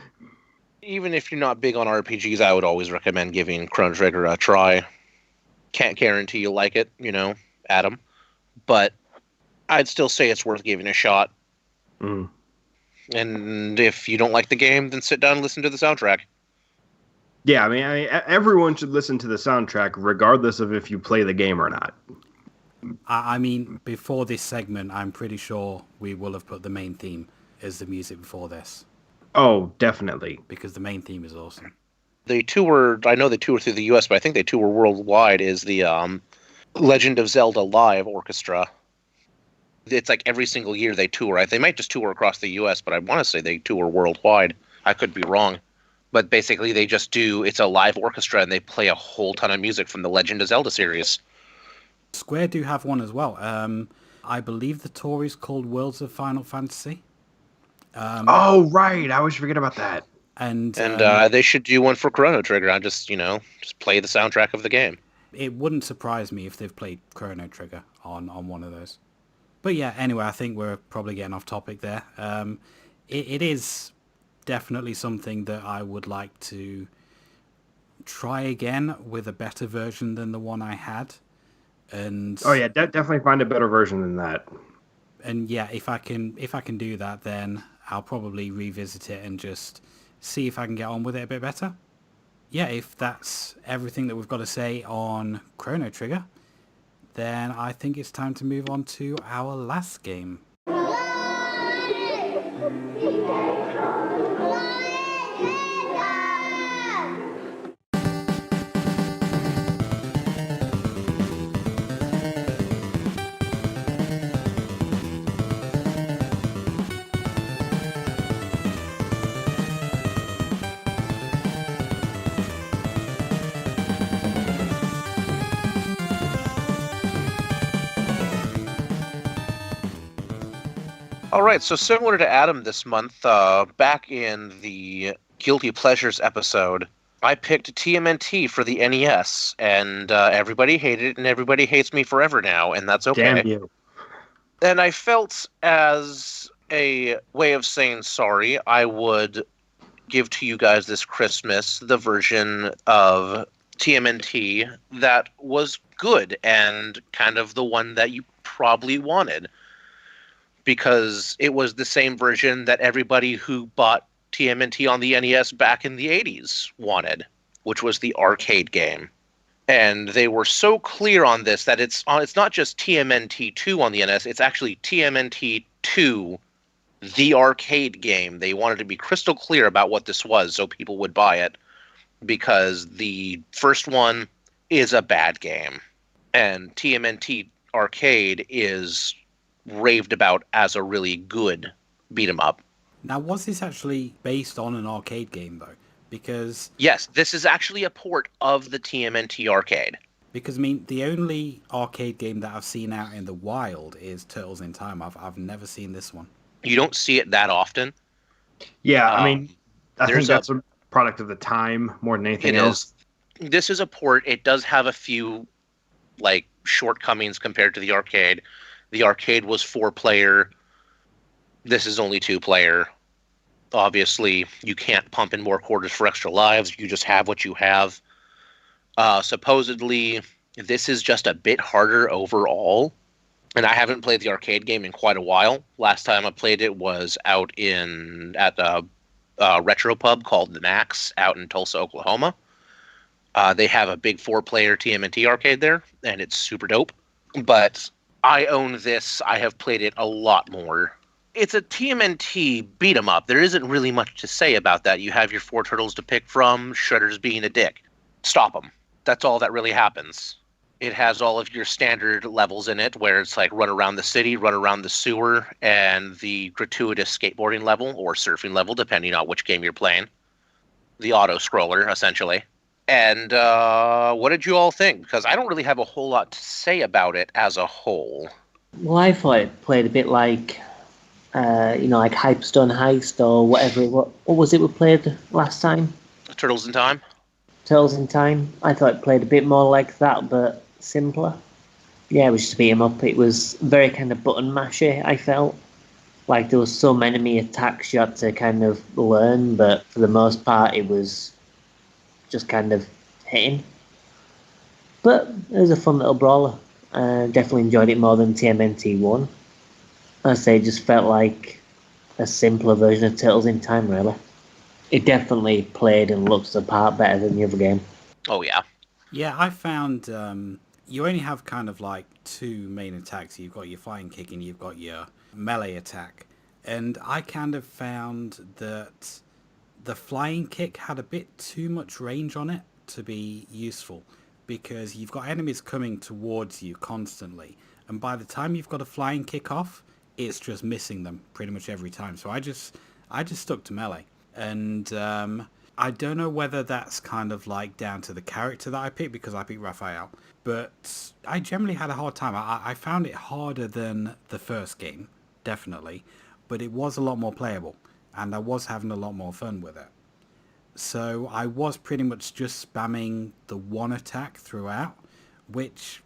Even if you're not big on RPGs, I would always recommend giving Chrono Trigger a try. Can't guarantee you'll like it, Adam. But I'd still say it's worth giving a shot. Mm. And if you don't like the game, then sit down and listen to the soundtrack. Yeah, I mean, everyone should listen to the soundtrack, regardless of if you play the game or not. I mean, before this segment, I'm pretty sure we will have put the main theme as the music before this Oh, definitely. because the main theme is awesome. I know they tour through the US, but I think they tour worldwide, is the Legend of Zelda Live Orchestra. It's like every single year they tour. They might just tour across the US, but I want to say they tour worldwide. I could be wrong. But basically it's a live orchestra and they play a whole ton of music from the Legend of Zelda series. Square do have one as well. I believe the tour is called Worlds of Final Fantasy. Oh, right. I always forget about that. And They should do one for Chrono Trigger. I just play the soundtrack of the game. it wouldn't surprise me if they've played Chrono Trigger on one of those. But yeah, anyway, I think we're probably getting off topic there. It is definitely something that I would like to try again with a better version than the one I had. And Oh yeah, definitely find a better version than that. and yeah, if I can do that, then I'll probably revisit it and just see if I can get on with it a bit better. Yeah, if that's everything that we've got to say on Chrono Trigger, then I think it's time to move on to our last game. All right, so similar to Adam this month, back in the Guilty Pleasures episode, I picked TMNT for the NES, and everybody hated it, and everybody hates me forever now, and that's okay. Damn you. And I felt, as a way of saying sorry, I would give to you guys this Christmas the version of TMNT that was good and kind of the one that you probably wanted. Because it was the same version that everybody who bought TMNT on the NES back in the 80s wanted, which was the arcade game. And they were so clear on this that it's not just TMNT 2 on the NES, it's actually TMNT 2, the arcade game. They wanted to be crystal clear about what this was so people would buy it, because the first one is a bad game. And TMNT Arcade is raved about as a really good beat 'em up. Now, was this actually based on an arcade game, though? Because Yes, this is actually a port of the TMNT Arcade. I mean, the only arcade game that I've seen out in the wild is Turtles in Time. I've never seen this one. You don't see it that often. Yeah, I mean, I think there's that's a product of the time more than anything It else. is. This is a port. It does have a few shortcomings compared to the arcade. The arcade was 4-player. This is only 2-player. Obviously, you can't pump in more quarters for extra lives. You just have what you have. Supposedly, this is just a bit harder overall. And I haven't played the arcade game in quite a while. Last time I played it was out at a retro pub called The Max out in Tulsa, Oklahoma. They have a big 4-player TMNT arcade there, and it's super dope. But I own this. I have played it a lot more. It's a TMNT beat 'em up. There isn't really much to say about that. You have your 4 turtles to pick from. Shredder's being a dick. Stop him. That's all that really happens. It has all of your standard levels in it, where it's like run around the city, run around the sewer, and the gratuitous skateboarding level or surfing level, depending on which game you're playing. The auto scroller, essentially. And what did you all think? Because I don't really have a whole lot to say about it as a whole. Well, I thought it played a bit like, like Hyperstone Heist or whatever. What was it we played last time? Turtles in Time? Turtles in Time. I thought it played a bit more like that, but simpler. Yeah, it was just beat 'em up. It was very kind of button mashy, I felt. Like there was some enemy attacks you had to kind of learn, but for the most part it was just kind of hitting. But it was a fun little brawler. Definitely enjoyed it more than TMNT 1. I say it just felt like a simpler version of Turtles in Time, really. It definitely played and looked the part better than the other game. Oh, yeah. Yeah, I found you only have kind of like two main attacks. You've got your fighting kick and you've got your melee attack. And I kind of found that the flying kick had a bit too much range on it to be useful, because you've got enemies coming towards you constantly. And by the time you've got a flying kick off, it's just missing them pretty much every time. So I just stuck to melee. And I don't know whether that's kind of like down to the character that I picked, because I picked Raphael, but I generally had a hard time. I found it harder than the first game, definitely, but it was a lot more playable, and I was having a lot more fun with it. So I was pretty much just spamming the one attack throughout, which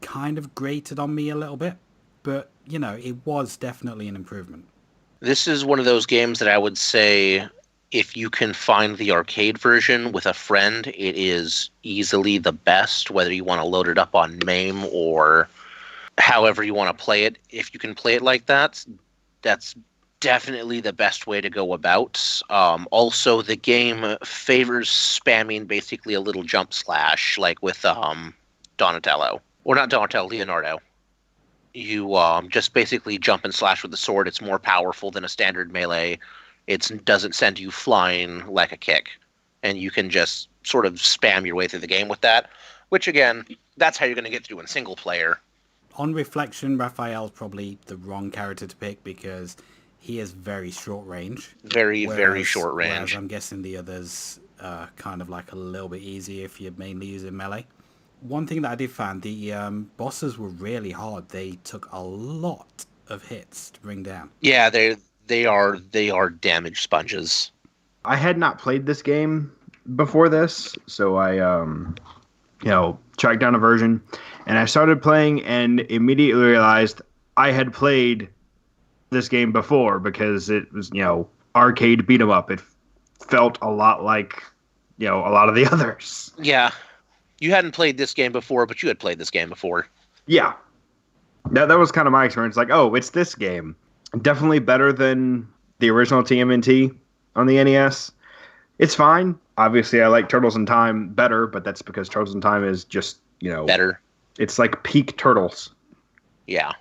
kind of grated on me a little bit, but, it was definitely an improvement. This is one of those games that I would say, if you can find the arcade version with a friend, it is easily the best, whether you want to load it up on MAME or however you want to play it. If you can play it like that, that's definitely the best way to go about. Also, the game favors spamming basically a little jump slash, like with Donatello. Or not Donatello, Leonardo. You just basically jump and slash with the sword. It's more powerful than a standard melee. It doesn't send you flying like a kick. And you can just sort of spam your way through the game with that. Which, again, that's how you're going to get through in single player. On reflection, Raphael's probably the wrong character to pick, because he has very short range. Very short range. Whereas I'm guessing the others are kind of like a little bit easier if you're mainly using melee. One thing that I did find, the bosses were really hard. They took a lot of hits to bring down. Yeah, they are damage sponges. I had not played this game before this, so I tracked down a version, and I started playing and immediately realized I had played this game before, because it was, arcade beat 'em up. It felt a lot like, a lot of the others. Yeah. You hadn't played this game before, but you had played this game before. Yeah. That was kind of my experience. Like, oh, it's this game. Definitely better than the original TMNT on the NES. It's fine. Obviously, I like Turtles in Time better, but that's because Turtles in Time is just, better. It's like peak Turtles. Yeah.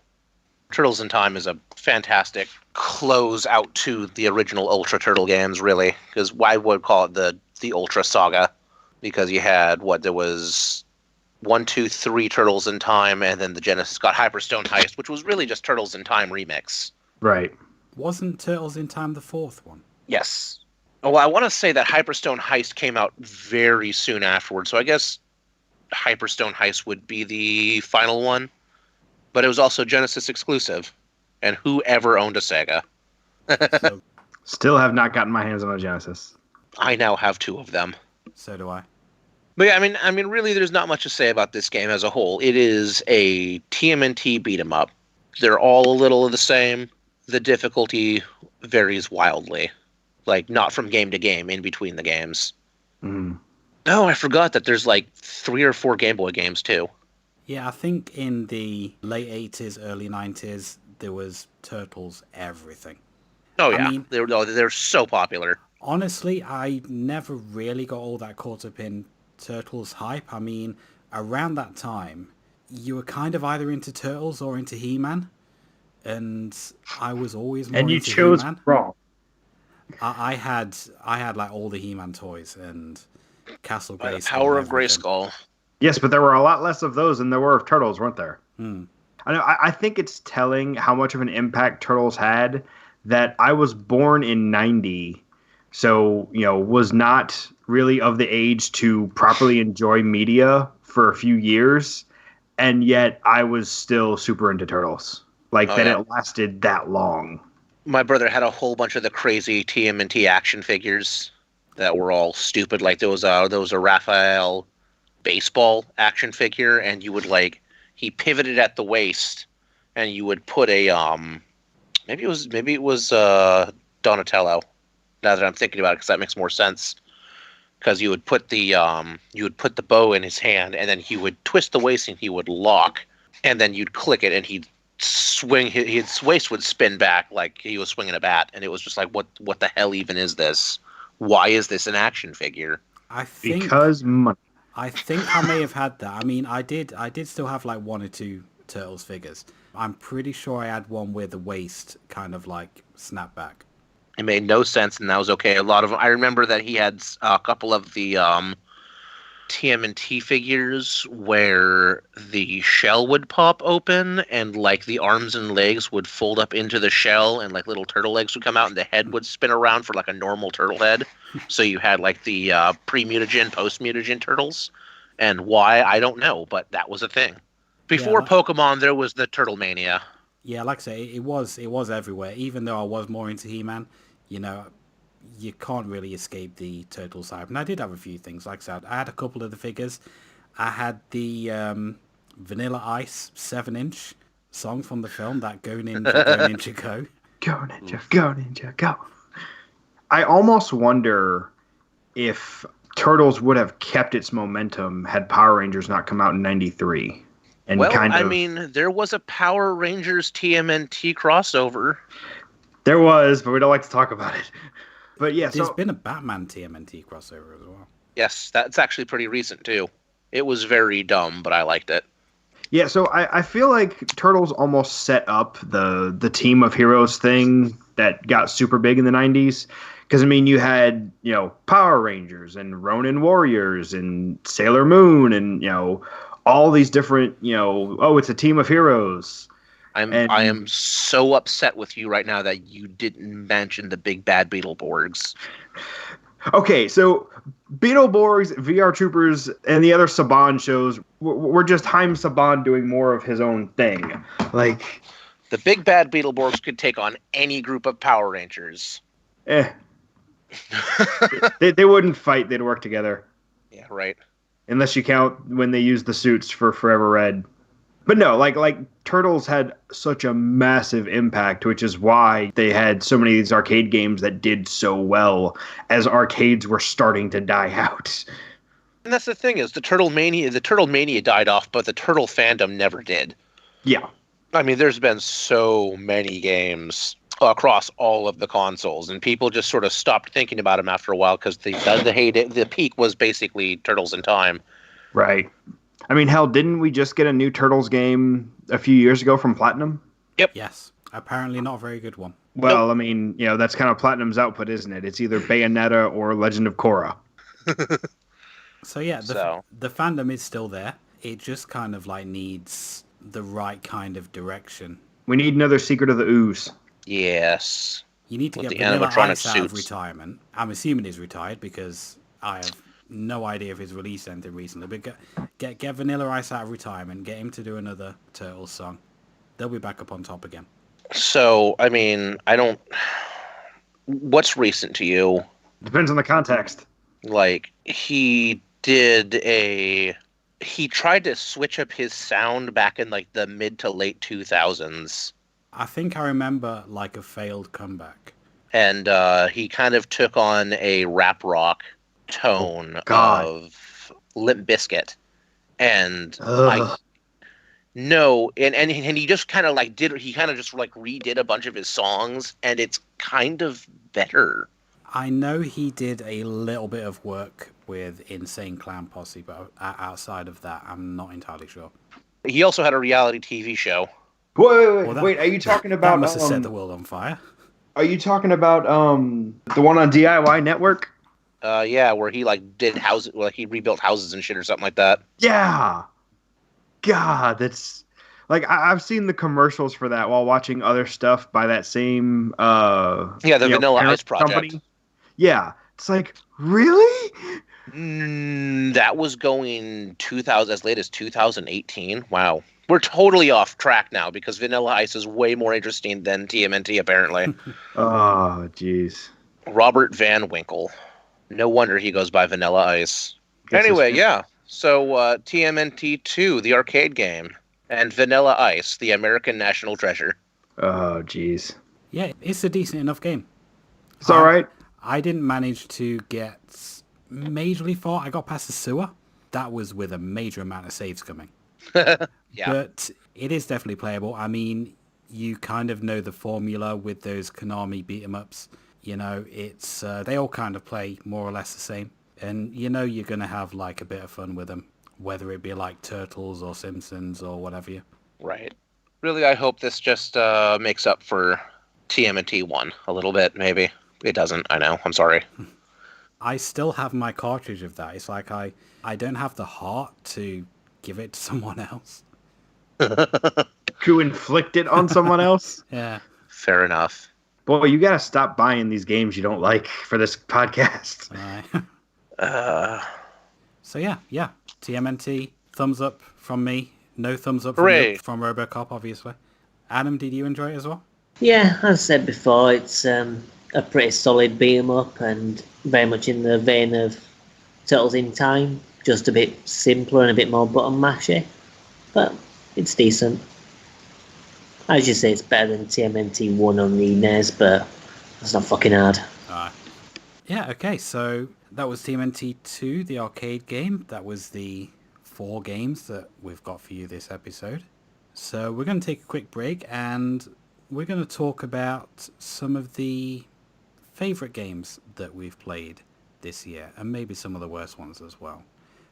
Turtles in Time is a fantastic close out to the original Ultra Turtle games, really. Because I would call it the Ultra Saga. Because you had, there was 1, 2, 3 Turtles in Time, and then the Genesis got Hyperstone Heist, which was really just Turtles in Time remix. Right. Wasn't Turtles in Time the fourth one? Yes. Oh, well, I want to say that Hyperstone Heist came out very soon afterwards, so I guess Hyperstone Heist would be the final one. But it was also Genesis exclusive. And who ever owned a Sega? Still have not gotten my hands on a Genesis. I now have 2 of them. So do I. But yeah, I mean, really, there's not much to say about this game as a whole. It is a TMNT beat 'em up. They're all a little of the same. The difficulty varies wildly, like not from game to game, in between the games. Mm. Oh, I forgot that there's like 3 or 4 Game Boy games too. Yeah, I think in the late 80s, early 90s, there was Turtles everything. Oh yeah, I mean, they're so popular. Honestly, I never really got all that caught up in Turtles hype. I mean, around that time, you were kind of either into Turtles or into He-Man, and I was always more and you into chose He-Man. wrong. I had like all the He-Man toys and Castle By Grayskull. the power and of everything. Grayskull. Yes, but there were a lot less of those than there were of Turtles, weren't there? Hmm. I know. I think it's telling how much of an impact Turtles had that I was born in '90. So, was not really of the age to properly enjoy media for a few years. And yet I was still super into Turtles. Like, that yeah. it lasted that long. My brother had a whole bunch of the crazy TMNT action figures that were all stupid. Like there was a Raphael baseball action figure, and you would he pivoted at the waist, and you would put a maybe it was Donatello. Now that I'm thinking about it, because that makes more sense. Because you would put the bow in his hand, and then he would twist the waist, and he would lock, and then you'd click it, and he'd swing. His waist would spin back like he was swinging a bat, and it was just like, what the hell even is this? Why is this an action figure? Because money. I think I may have had that. I mean, I did still have like one or two Turtles figures. I'm pretty sure I had one where the waist kind of like snapped back. It made no sense, and that was okay. A lot of I remember that he had a couple of the TMNT figures where the shell would pop open, and like the arms and legs would fold up into the shell, and like little turtle legs would come out, and the head would spin around for like a normal turtle head. So you had like the pre-mutagen, post-mutagen turtles, and why I don't know, but that was a thing. Before Pokemon, there was the Turtle Mania. Yeah, like I say, it was everywhere. Even though I was more into He-Man, you can't really escape the Turtles hype. And I did have a few things. Like I said, I had a couple of the figures. I had the Vanilla Ice 7-inch song from the film, that Go Ninja, Go Ninja Go. Go Ninja, go Ninja, go. I almost wonder if Turtles would have kept its momentum had Power Rangers not come out in 93. And I mean, there was a Power Rangers TMNT crossover. There was, but we don't like to talk about it. But yeah, there's been a Batman TMNT crossover as well. Yes, that's actually pretty recent too. It was very dumb, but I liked it. Yeah, so I feel like Turtles almost set up the Team of Heroes thing that got super big in the 90s. Because, I mean, you had, Power Rangers and Ronin Warriors and Sailor Moon and, all these different, it's a team of heroes. I am so upset with you right now that you didn't mention the big bad Beetleborgs. Okay, so Beetleborgs, VR Troopers, and the other Saban shows were just Haim Saban doing more of his own thing. Like, the big bad Beetleborgs could take on any group of Power Rangers. they wouldn't fight; they'd work together. Yeah, right. Unless you count when they used the suits for Forever Red. But no, like Turtles had such a massive impact, which is why they had so many of these arcade games that did so well as arcades were starting to die out. And that's the thing is the Turtle Mania died off, but the Turtle fandom never did. Yeah. I mean, there's been so many games across all of the consoles, and people just sort of stopped thinking about them after a while because the peak was basically Turtles in Time. Right. I mean, hell, didn't we just get a new Turtles game a few years ago from Platinum? Yep. Yes. Apparently not a very good one. Well, I mean, that's kind of Platinum's output, isn't it? It's either Bayonetta or Legend of Korra. So yeah, the fandom is still there. It just kind of like needs the right kind of direction. We need another Secret of the Ooze. Yes. You need to With get the Vanilla animatronic Ice out of suits. retirement. I'm assuming he's retired because I have no idea if he's released anything recently. But get Vanilla Ice out of retirement. Get him to do another Turtles song. They'll be back up on top again. So, I mean, what's recent to you? Depends on the context. Like, he tried to switch up his sound back in like the mid to late 2000s. I think I remember like a failed comeback. And he kind of took on a rap rock tone of Limp Bizkit. And he just kind of like redid a bunch of his songs, and it's kind of better. I know he did a little bit of work with Insane Clown Posse, but outside of that, I'm not entirely sure. He also had a reality TV show. Wait, are you talking about... That must have set the world on fire. Are you talking about the one on DIY Network? Yeah, where he like did houses, like he rebuilt houses and shit or something like that. Yeah. God, that's... Like, I've seen the commercials for that while watching other stuff by that same... the Vanilla Ice Project. Company. Yeah, it's like, really? That was going 2000 as late as 2018. Wow. We're totally off track now because Vanilla Ice is way more interesting than TMNT apparently. Oh, jeez. Robert Van Winkle. No wonder he goes by Vanilla Ice. Guess Anyway, it's- yeah. So TMNT 2, the arcade game, and Vanilla Ice, the American National Treasure. Oh, jeez. Yeah, it's a decent enough game. It's all right. I didn't manage to get majorly far. I got past the sewer. That was with a major amount of saves coming. Yeah. But it is definitely playable. I mean, you kind of know the formula with those Konami beat 'em ups. You know, it's they all kind of play more or less the same. And you know you're going to have like a bit of fun with them, whether it be like Turtles or Simpsons or whatever you. Right. Really, I hope this just makes up for TMNT 1 a little bit, maybe. It doesn't, I know. I'm sorry. I still have my cartridge of that. It's like I don't have the heart to give it to someone else. To inflict it on someone else? Yeah. Fair enough. Boy, you gotta stop buying these games you don't like for this podcast. So yeah. TMNT, thumbs up from me. No thumbs up Hooray. from Robocop, obviously. Adam, did you enjoy it as well? Yeah, as I said before, it's a pretty solid beat 'em up and very much in the vein of Turtles in Time, just a bit simpler and a bit more button mashy, but it's decent. As you say, it's better than TMNT 1 on the NES, but that's not fucking hard. Yeah, okay, so that was TMNT 2, the arcade game. That was the 4 games that we've got for you this episode. So we're going to take a quick break and we're going to talk about some of the favourite games that we've played this year and maybe some of the worst ones as well.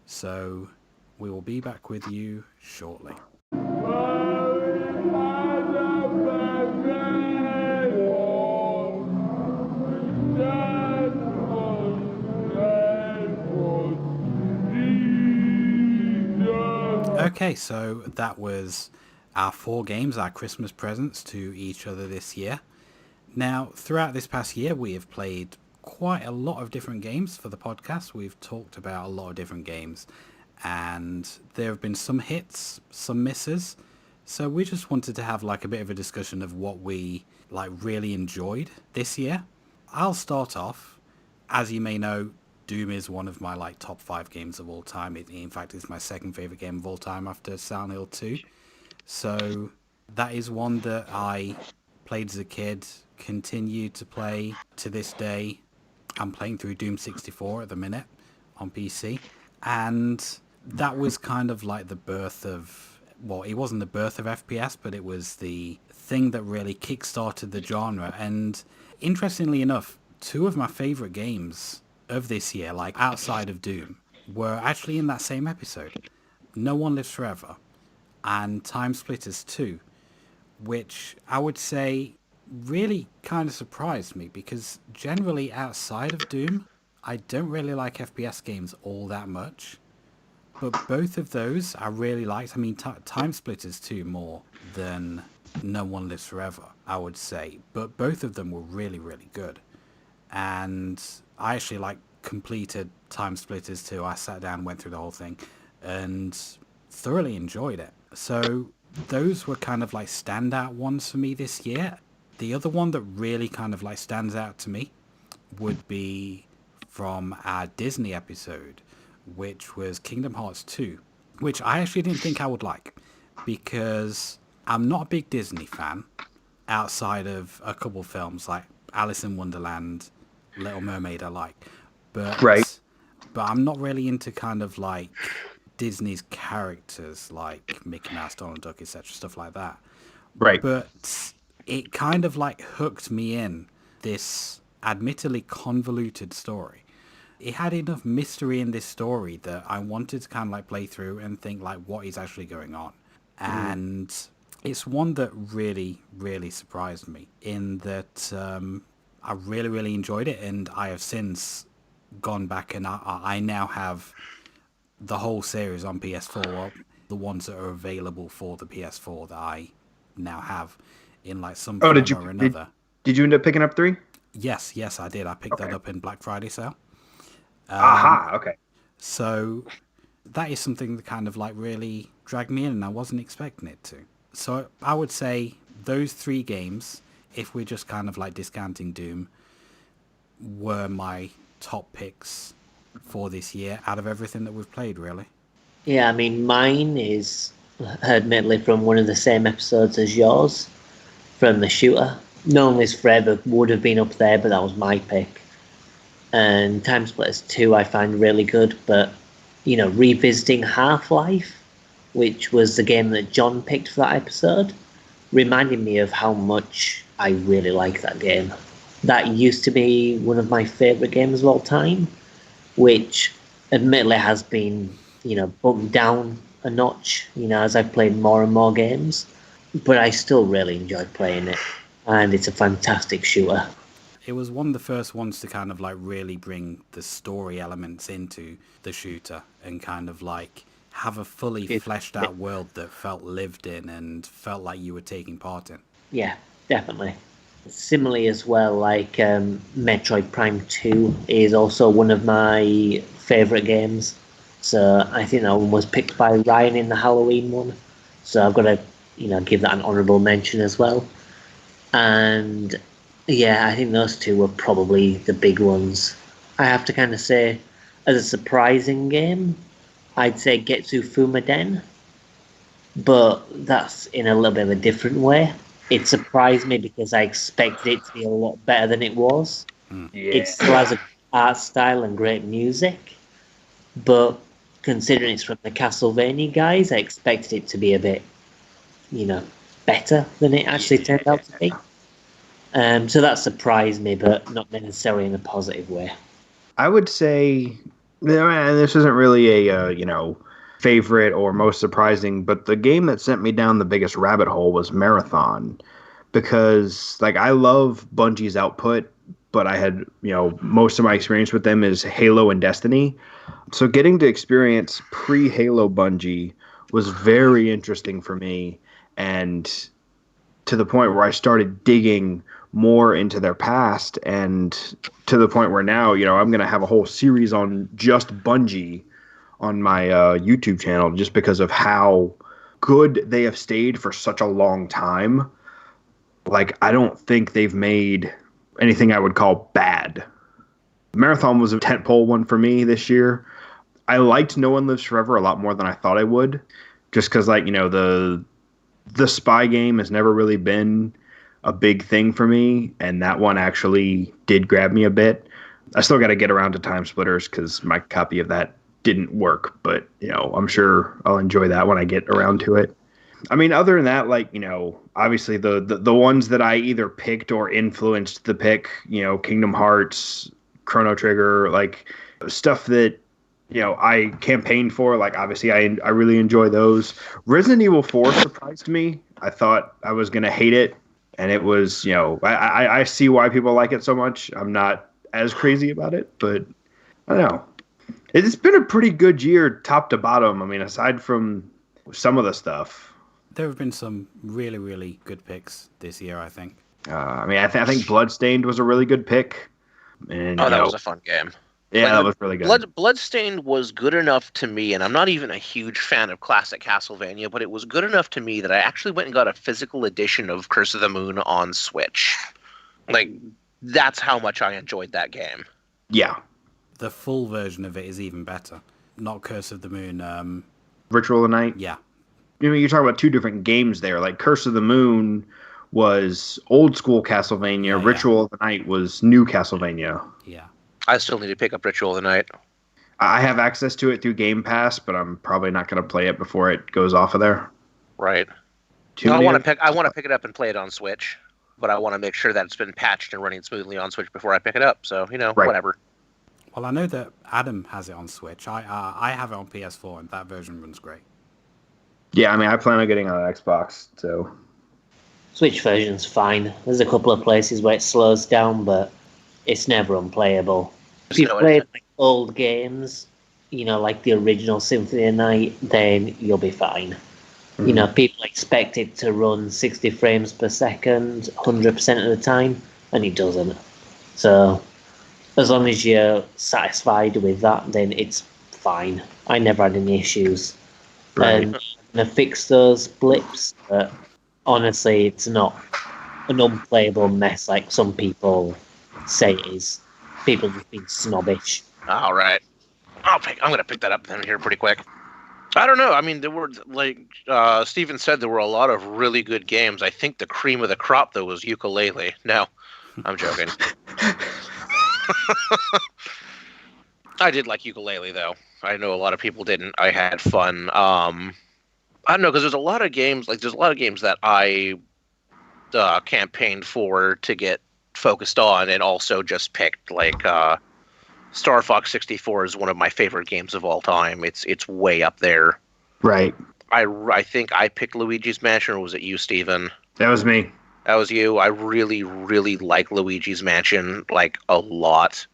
So we will be back with you shortly. Okay, so that was our 4 games, our Christmas presents to each other this year. Now, throughout this past year, we have played quite a lot of different games for the podcast. We've talked about a lot of different games, and there have been some hits, some misses. So we just wanted to have like a bit of a discussion of what we like really enjoyed this year. I'll start off. As you may know, Doom is one of my like top 5 games of all time. In fact, it's my second favorite game of all time after Silent Hill 2. So that is one that I played as a kid, continue to play to this day. I'm playing through Doom 64 at the minute on PC. And that was kind of like the birth of, well, it wasn't the birth of FPS, but it was the thing that really kickstarted the genre. And interestingly enough, 2 of my favorite games of this year, like outside of Doom, were actually in that same episode. No One Lives Forever and Time Splitters 2, which I would say really kind of surprised me because generally outside of Doom, I don't really like FPS games all that much. But both of those I really liked. I mean, Time Splitters 2 more than No One Lives Forever, I would say. But both of them were really, really good. And I actually like completed Time Splitters 2. I sat down, went through the whole thing, and thoroughly enjoyed it. So those were kind of like standout ones for me this year. The other one that really kind of like stands out to me would be from our Disney episode, which was Kingdom Hearts 2, which I actually didn't think I would like because I'm not a big Disney fan outside of a couple films like Alice in Wonderland, Little Mermaid I like, but I'm not really into kind of like Disney's characters like Mickey Mouse, Donald Duck, etc., stuff like that. Right. But it kind of like hooked me in this admittedly convoluted story. It had enough mystery in this story that I wanted to kind of like play through and think like what is actually going on. And it's one that really, really surprised me in that I really, really enjoyed it, and I have since gone back and I now have the whole series on PS4, well, the ones that are available for the PS4 that I now have in like some form or another. Did you end up picking up 3? Yes, I did. I picked that Okay. up in Black Friday sale. Aha, okay. So that is something that kind of like really dragged me in, and I wasn't expecting it to. So I would say those 3 games, if we're just kind of like discounting Doom, were my top picks for this year out of everything that we've played, really. Yeah, I mean, mine is admittedly from one of the same episodes as yours, from the shooter. No One Lives Forever would have been up there, but that was my pick. And Time Splitters 2 I find really good, but, you know, revisiting Half-Life, which was the game that John picked for that episode, reminded me of how much I really like that game. That used to be one of my favourite games of all time, which admittedly has been, you know, bumped down a notch, you know, as I've played more and more games. But I still really enjoy playing it, and it's a fantastic shooter. It was one of the first ones to kind of like really bring the story elements into the shooter and kind of like have a fully fleshed out world that felt lived in and felt like you were taking part in. Yeah, definitely. Similarly as well, like Metroid Prime 2 is also one of my favourite games. So I think that one was picked by Ryan in the Halloween one. So I've got to, you know, give that an honourable mention as well. And yeah, I think those 2 were probably the big ones. I have to kind of say, as a surprising game, I'd say Getsu Fumaden, but that's in a little bit of a different way. It surprised me because I expected it to be a lot better than it was. Yeah. It still has a art style and great music, but considering it's from the Castlevania guys, I expected it to be a bit, you know, better than it actually turned out to be. So that surprised me, but not necessarily in a positive way. I would say, and this isn't really a favorite or most surprising, but the game that sent me down the biggest rabbit hole was Marathon, because like I love Bungie's output, but I had most of my experience with them is Halo and Destiny, so getting to experience pre-Halo Bungie was very interesting for me, and to the point where I started digging more into their past, and to the point where now, I'm going to have a whole series on just Bungie on my YouTube channel, just because of how good they have stayed for such a long time. Like, I don't think they've made anything I would call bad. Marathon was a tentpole one for me this year. I liked No One Lives Forever a lot more than I thought I would, just because, like, the spy game has never really been a big thing for me, and that one actually did grab me a bit. I still got to get around to Time Splitters because my copy of that didn't work, but I'm sure I'll enjoy that when I get around to it. I mean, other than that, like, obviously the ones that I either picked or influenced the pick, Kingdom Hearts, Chrono Trigger, like stuff that I campaigned for, like, obviously I really enjoy those. Resident Evil 4 surprised me. I thought I was going to hate it, and it was, I see why people like it so much. I'm not as crazy about it, but I don't know. It's been a pretty good year top to bottom. I mean, aside from some of the stuff. There have been some really, really good picks this year, I think. I think Bloodstained was a really good pick. And, that was a fun game. Yeah, that was really good. Bloodstained was good enough to me, and I'm not even a huge fan of classic Castlevania, but it was good enough to me that I actually went and got a physical edition of Curse of the Moon on Switch. Like, that's how much I enjoyed that game. Yeah. The full version of it is even better. Not Curse of the Moon. Ritual of the Night? Yeah. You're talking about two different games there. Like, Curse of the Moon was old school Castlevania. Yeah, Ritual of the Night was new Castlevania. Yeah. I still need to pick up Ritual of the Night. I have access to it through Game Pass, but I'm probably not going to play it before it goes off of there. Right. I want to pick it up and play it on Switch, but I want to make sure that it's been patched and running smoothly on Switch before I pick it up. So, Right. Whatever. Well, I know that Adam has it on Switch. I have it on PS4, and that version runs great. Yeah, I mean, I plan on getting on Xbox, so. Switch version's fine. There's a couple of places where it slows down, but it's never unplayable. If you play like old games, like the original Symphony of the Night, then you'll be fine. Mm-hmm. People expect it to run 60 frames per second, 100% of the time, and it doesn't. So as long as you're satisfied with that, then it's fine. I never had any issues. Right. And I'm going to fix those blips, but honestly, it's not an unplayable mess like some people say it is. People just being snobbish. All right. I'm going to pick that up then here pretty quick. I don't know. I mean, there were, like Steven said, there were a lot of really good games. I think the cream of the crop, though, was Ukulele. No, I'm joking. I did like Ukulele, though. I know a lot of people didn't. I had fun. I don't know, because there's a lot of games, that I campaigned for to get focused on and also just picked, like Star Fox 64 is one of my favorite games of all time. It's way up there. Right. I think I picked Luigi's Mansion, or was it you, Steven? That was me. That was you. I really, really like Luigi's Mansion, like, a lot.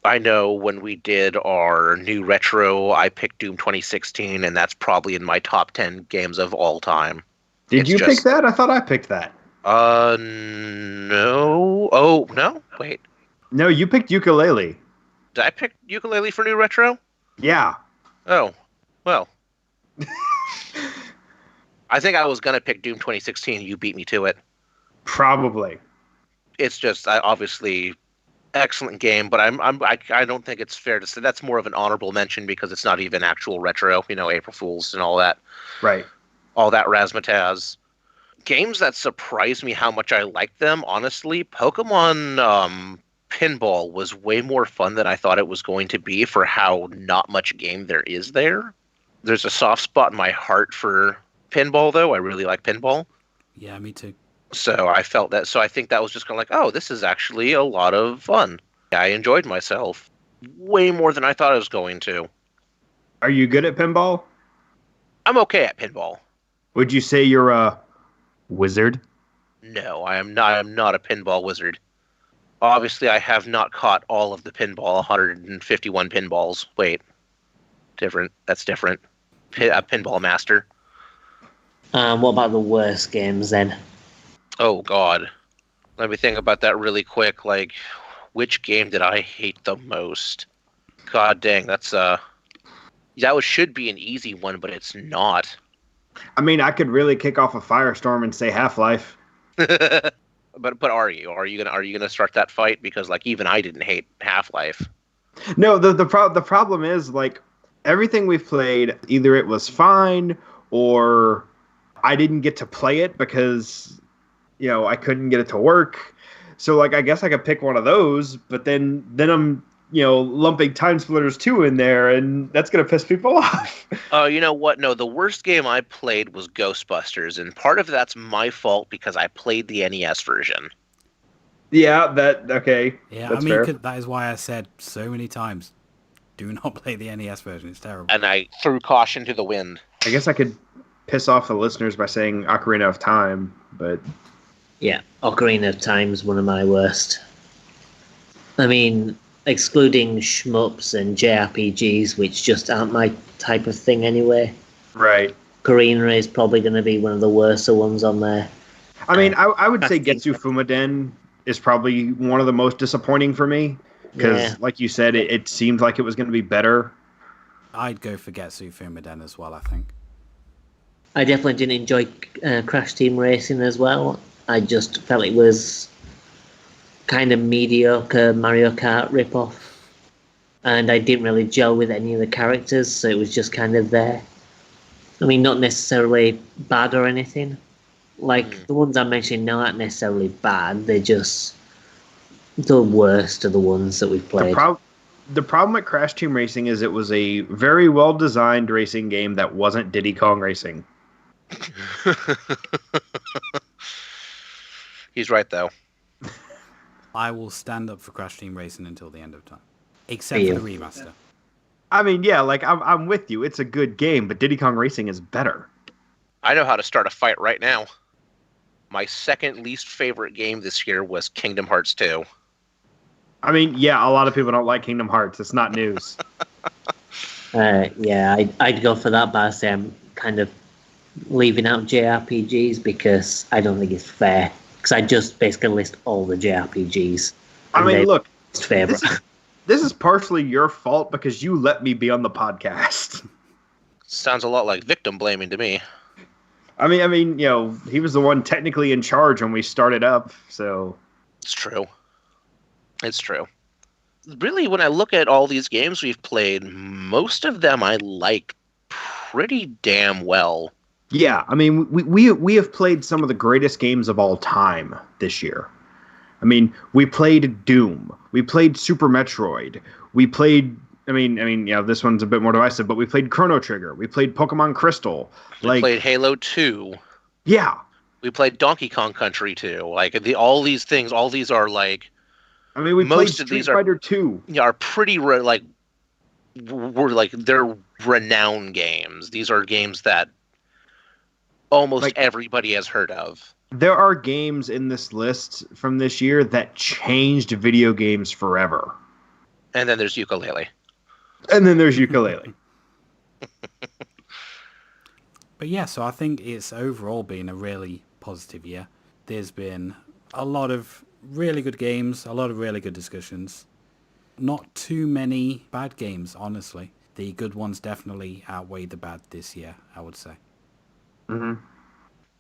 I know when we did our new retro, I picked Doom 2016, and that's probably in my top 10 games of all time. Did you pick that? I thought I picked that. No. Oh, no? Wait. No, you picked Ukulele. Did I pick Ukulele for new retro? Yeah. Oh, well. I think I was going to pick Doom 2016. You beat me to it. Probably. It's just, obviously, excellent game, but I don't think it's fair to say that's more of an honorable mention because it's not even actual retro, April Fools and all that. Right. All that razzmatazz. Games that surprised me how much I liked them, honestly, Pokemon Pinball was way more fun than I thought it was going to be for how not much game there is there. There's a soft spot in my heart for pinball, though. I really like pinball. Yeah, me too. So I felt that. So I think that was just kind of like, oh, this is actually a lot of fun. I enjoyed myself way more than I thought I was going to. Are you good at pinball? I'm okay at pinball. Would you say you're a wizard? No, I am not. I am not a pinball wizard. Obviously, I have not caught all of the pinball, 151 pinballs. Wait, different. That's different. A pinball master. What about the worst games then? Oh, God. Let me think about that really quick. Like, which game did I hate the most? God dang, that should be an easy one, but it's not. I mean, I could really kick off a firestorm and say Half-Life. But are you gonna start that fight? Because, like, even I didn't hate Half-Life. No, the problem is, like, everything we've played, either it was fine or I didn't get to play it because, I couldn't get it to work. So, like, I guess I could pick one of those, but then I'm, lumping Time Splitters 2 in there, and that's going to piss people off. Oh, you know what? No, the worst game I played was Ghostbusters, and part of that's my fault because I played the NES version. Yeah, okay. Yeah, that's I mean, fair. that is why I said so many times, do not play the NES version. It's terrible. And I threw caution to the wind. I guess I could piss off the listeners by saying Ocarina of Time, but... Yeah, Ocarina of Time's one of my worst. I mean, excluding shmups and JRPGs, which just aren't my type of thing anyway. Right. Ocarina is probably going to be one of the worst ones on there. I mean, I would say Getsu Fumaden is probably one of the most disappointing for me. Because, like you said, it seemed like it was going to be better. I'd go for Getsu Fumaden as well, I think. I definitely didn't enjoy Crash Team Racing as well. I just felt it was kind of mediocre Mario Kart ripoff. And I didn't really gel with any of the characters, so it was just kind of there. I mean, not necessarily bad or anything. Like, the ones I mentioned now aren't necessarily bad, they're just the worst of the ones that we've played. The problem with Crash Team Racing is it was a very well-designed racing game that wasn't Diddy Kong Racing. He's right, though. I will stand up for Crash Team Racing until the end of time. Except for the remaster. I mean, yeah, like, I'm with you. It's a good game, but Diddy Kong Racing is better. I know how to start a fight right now. My second least favorite game this year was Kingdom Hearts 2. I mean, yeah, a lot of people don't like Kingdom Hearts. It's not news. Yeah, I'd go for that, but I say I'm kind of leaving out JRPGs because I don't think it's fair. Because I just basically list all the JRPGs. I mean, look, favorite. this is partially your fault because you let me be on the podcast. Sounds a lot like victim blaming to me. I mean, he was the one technically in charge when we started up, so It's true. It's true. Really, when I look at all these games we've played, most of them I like pretty damn well. yeah. I mean, we have played some of the greatest games of all time this year. I mean, we played Doom, we played Super Metroid, we played. I mean, this one's a bit more divisive, but we played Chrono Trigger, we played Pokemon Crystal, We played Halo 2. Yeah. We played Donkey Kong Country 2. Like all these things, all these are like. I mean, we played Street Fighter 2. Are pretty they're renowned games. These are games that almost everybody has heard of. There are games in this list from this year that changed video games forever. And then there's Ukulele. But yeah, so I think it's overall been a really positive year. There's been a lot of really good games, a lot of really good discussions. Not too many bad games, honestly. The good ones definitely outweigh the bad this year, I would say. Mm-hmm.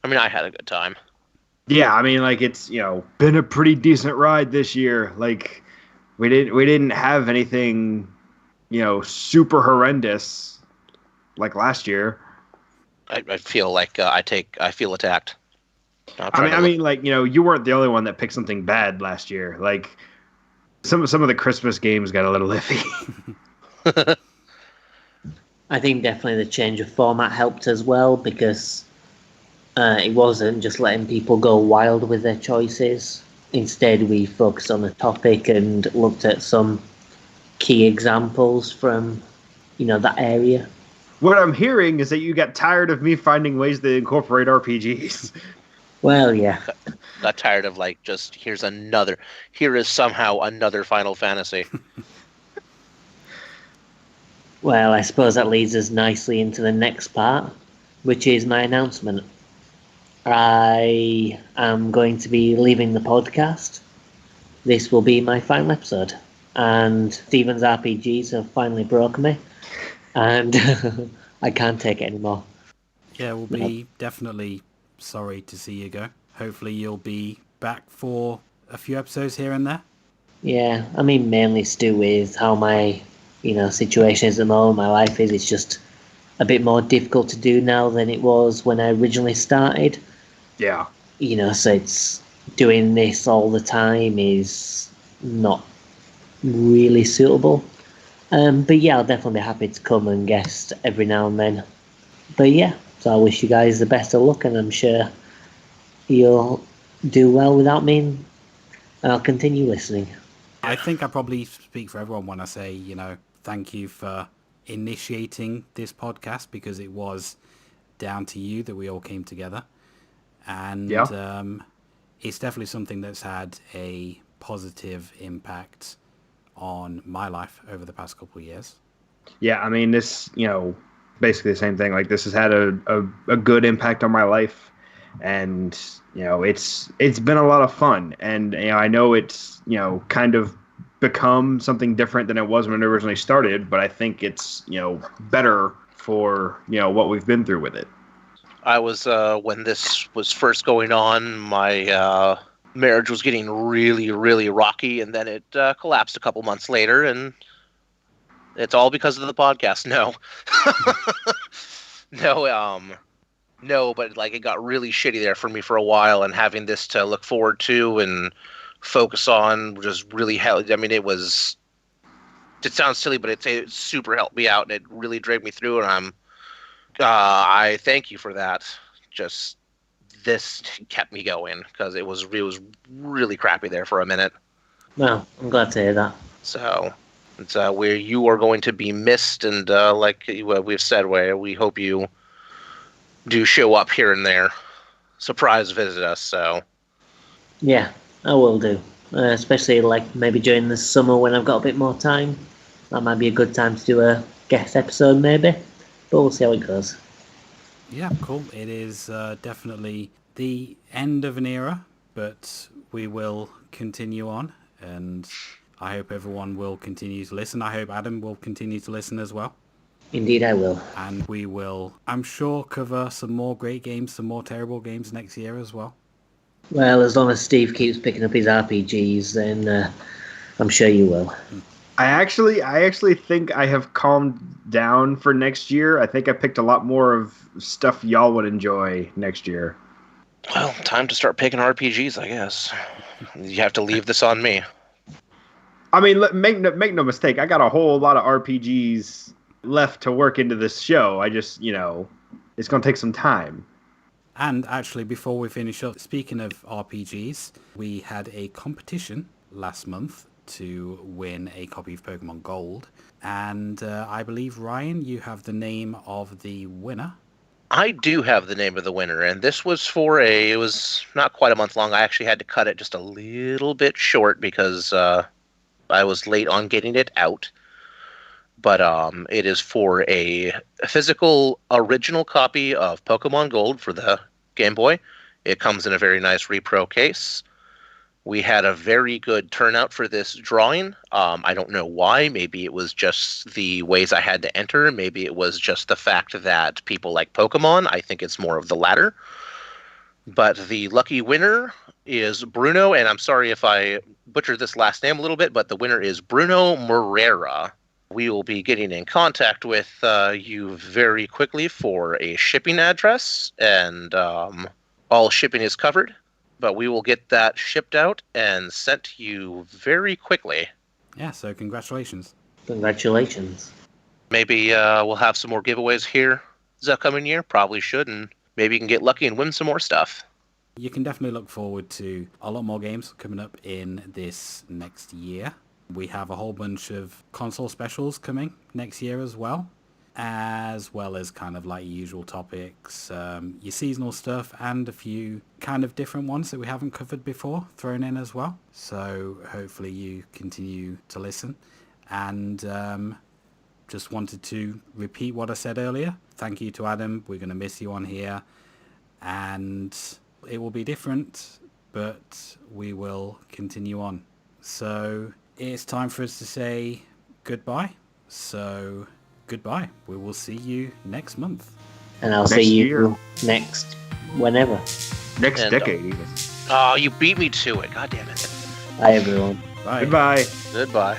I mean, I had a good time. Yeah, I mean, it's been a pretty decent ride this year. Like, we didn't have anything, super horrendous like last year. I feel like I feel attacked. I mean, you weren't the only one that picked something bad last year. Like, some of the Christmas games got a little iffy. I think definitely the change of format helped as well, because it wasn't just letting people go wild with their choices. Instead, we focused on a topic and looked at some key examples from, that area. What I'm hearing is that you got tired of me finding ways to incorporate RPGs. Well, yeah. Got tired of here is somehow another Final Fantasy. Well, I suppose that leads us nicely into the next part, which is my announcement. I am going to be leaving the podcast. This will be my final episode. And Steven's RPGs have finally broken me. And I can't take it anymore. Yeah, we'll be definitely sorry to see you go. Hopefully you'll be back for a few episodes here and there. Yeah, I mean, mainly to do with how my, situation is at the moment, my life is. It's just a bit more difficult to do now than it was when I originally started. Yeah. So it's doing this all the time is not really suitable. But yeah, I'll definitely be happy to come and guest every now and then. But yeah, so I wish you guys the best of luck, and I'm sure you'll do well without me, and I'll continue listening. I think I probably speak for everyone when I say, thank you for initiating this podcast, because it was down to you that we all came together. And it's definitely something that's had a positive impact on my life over the past couple of years. Yeah, I mean, this, basically the same thing. Like, this has had a good impact on my life, and it's been a lot of fun. And I know it's kind of become something different than it was when it originally started, but I think it's better for what we've been through with it. I was when this was first going on, my marriage was getting really, really rocky, and then it collapsed a couple months later, and it's all because of the podcast. No, but it got really shitty there for me for a while, and having this to look forward to and focus on just really helped. I mean, it sounds silly, but it super helped me out, and it really dragged me through, and I thank you for that. Just this kept me going, because it was really crappy there for a minute. Well, I'm glad to hear that. So it's where you are going to be missed, and like we've said, where we hope you do show up here and there, surprise visit us. So yeah, I will do. Especially maybe during the summer when I've got a bit more time. That might be a good time to do a guest episode, maybe. But we'll see how it goes. Yeah, cool. It is definitely the end of an era, but we will continue on. And I hope everyone will continue to listen. I hope Adam will continue to listen as well. Indeed, I will. And we will, I'm sure, cover some more great games, some more terrible games next year as well. Well, as long as Steve keeps picking up his RPGs, then I'm sure you will. I actually think I have calmed down for next year. I think I picked a lot more of stuff y'all would enjoy next year. Well, time to start picking RPGs, I guess. You have to leave this on me. I mean, make no mistake. I got a whole lot of RPGs left to work into this show. I just, it's going to take some time. And actually, before we finish up, speaking of RPGs, we had a competition last month to win a copy of Pokemon Gold. And I believe, Ryan, you have the name of the winner. I do have the name of the winner, and this was it was not quite a month long. I actually had to cut it just a little bit short because I was late on getting it out. But it is for a physical original copy of Pokemon Gold for the Game Boy. It comes in a very nice repro case. We had a very good turnout for this drawing. I don't know why. Maybe it was just the ways I had to enter. Maybe it was just the fact that people like Pokemon. I think it's more of the latter. But the lucky winner is Bruno, and I'm sorry if I butchered this last name a little bit, but the winner is Bruno Morera. We will be getting in contact with you very quickly for a shipping address, and all shipping is covered. But we will get that shipped out and sent to you very quickly. Yeah, so congratulations. Congratulations. Maybe we'll have some more giveaways here this upcoming year. Probably should, and maybe you can get lucky and win some more stuff. You can definitely look forward to a lot more games coming up in this next year. We have a whole bunch of console specials coming next year as well as kind of like usual topics, your seasonal stuff, and a few kind of different ones that we haven't covered before thrown in as well. So hopefully you continue to listen. And just wanted to repeat what I said earlier. Thank you to Adam. We're going to miss you on here. And it will be different, but we will continue on. So it's time for us to say goodbye. So goodbye. We will see you next month. And I'll Next see you year. next whenever. Next And, decade, even. Oh, you beat me to it. God damn it. Bye, everyone. Bye. Goodbye. Goodbye.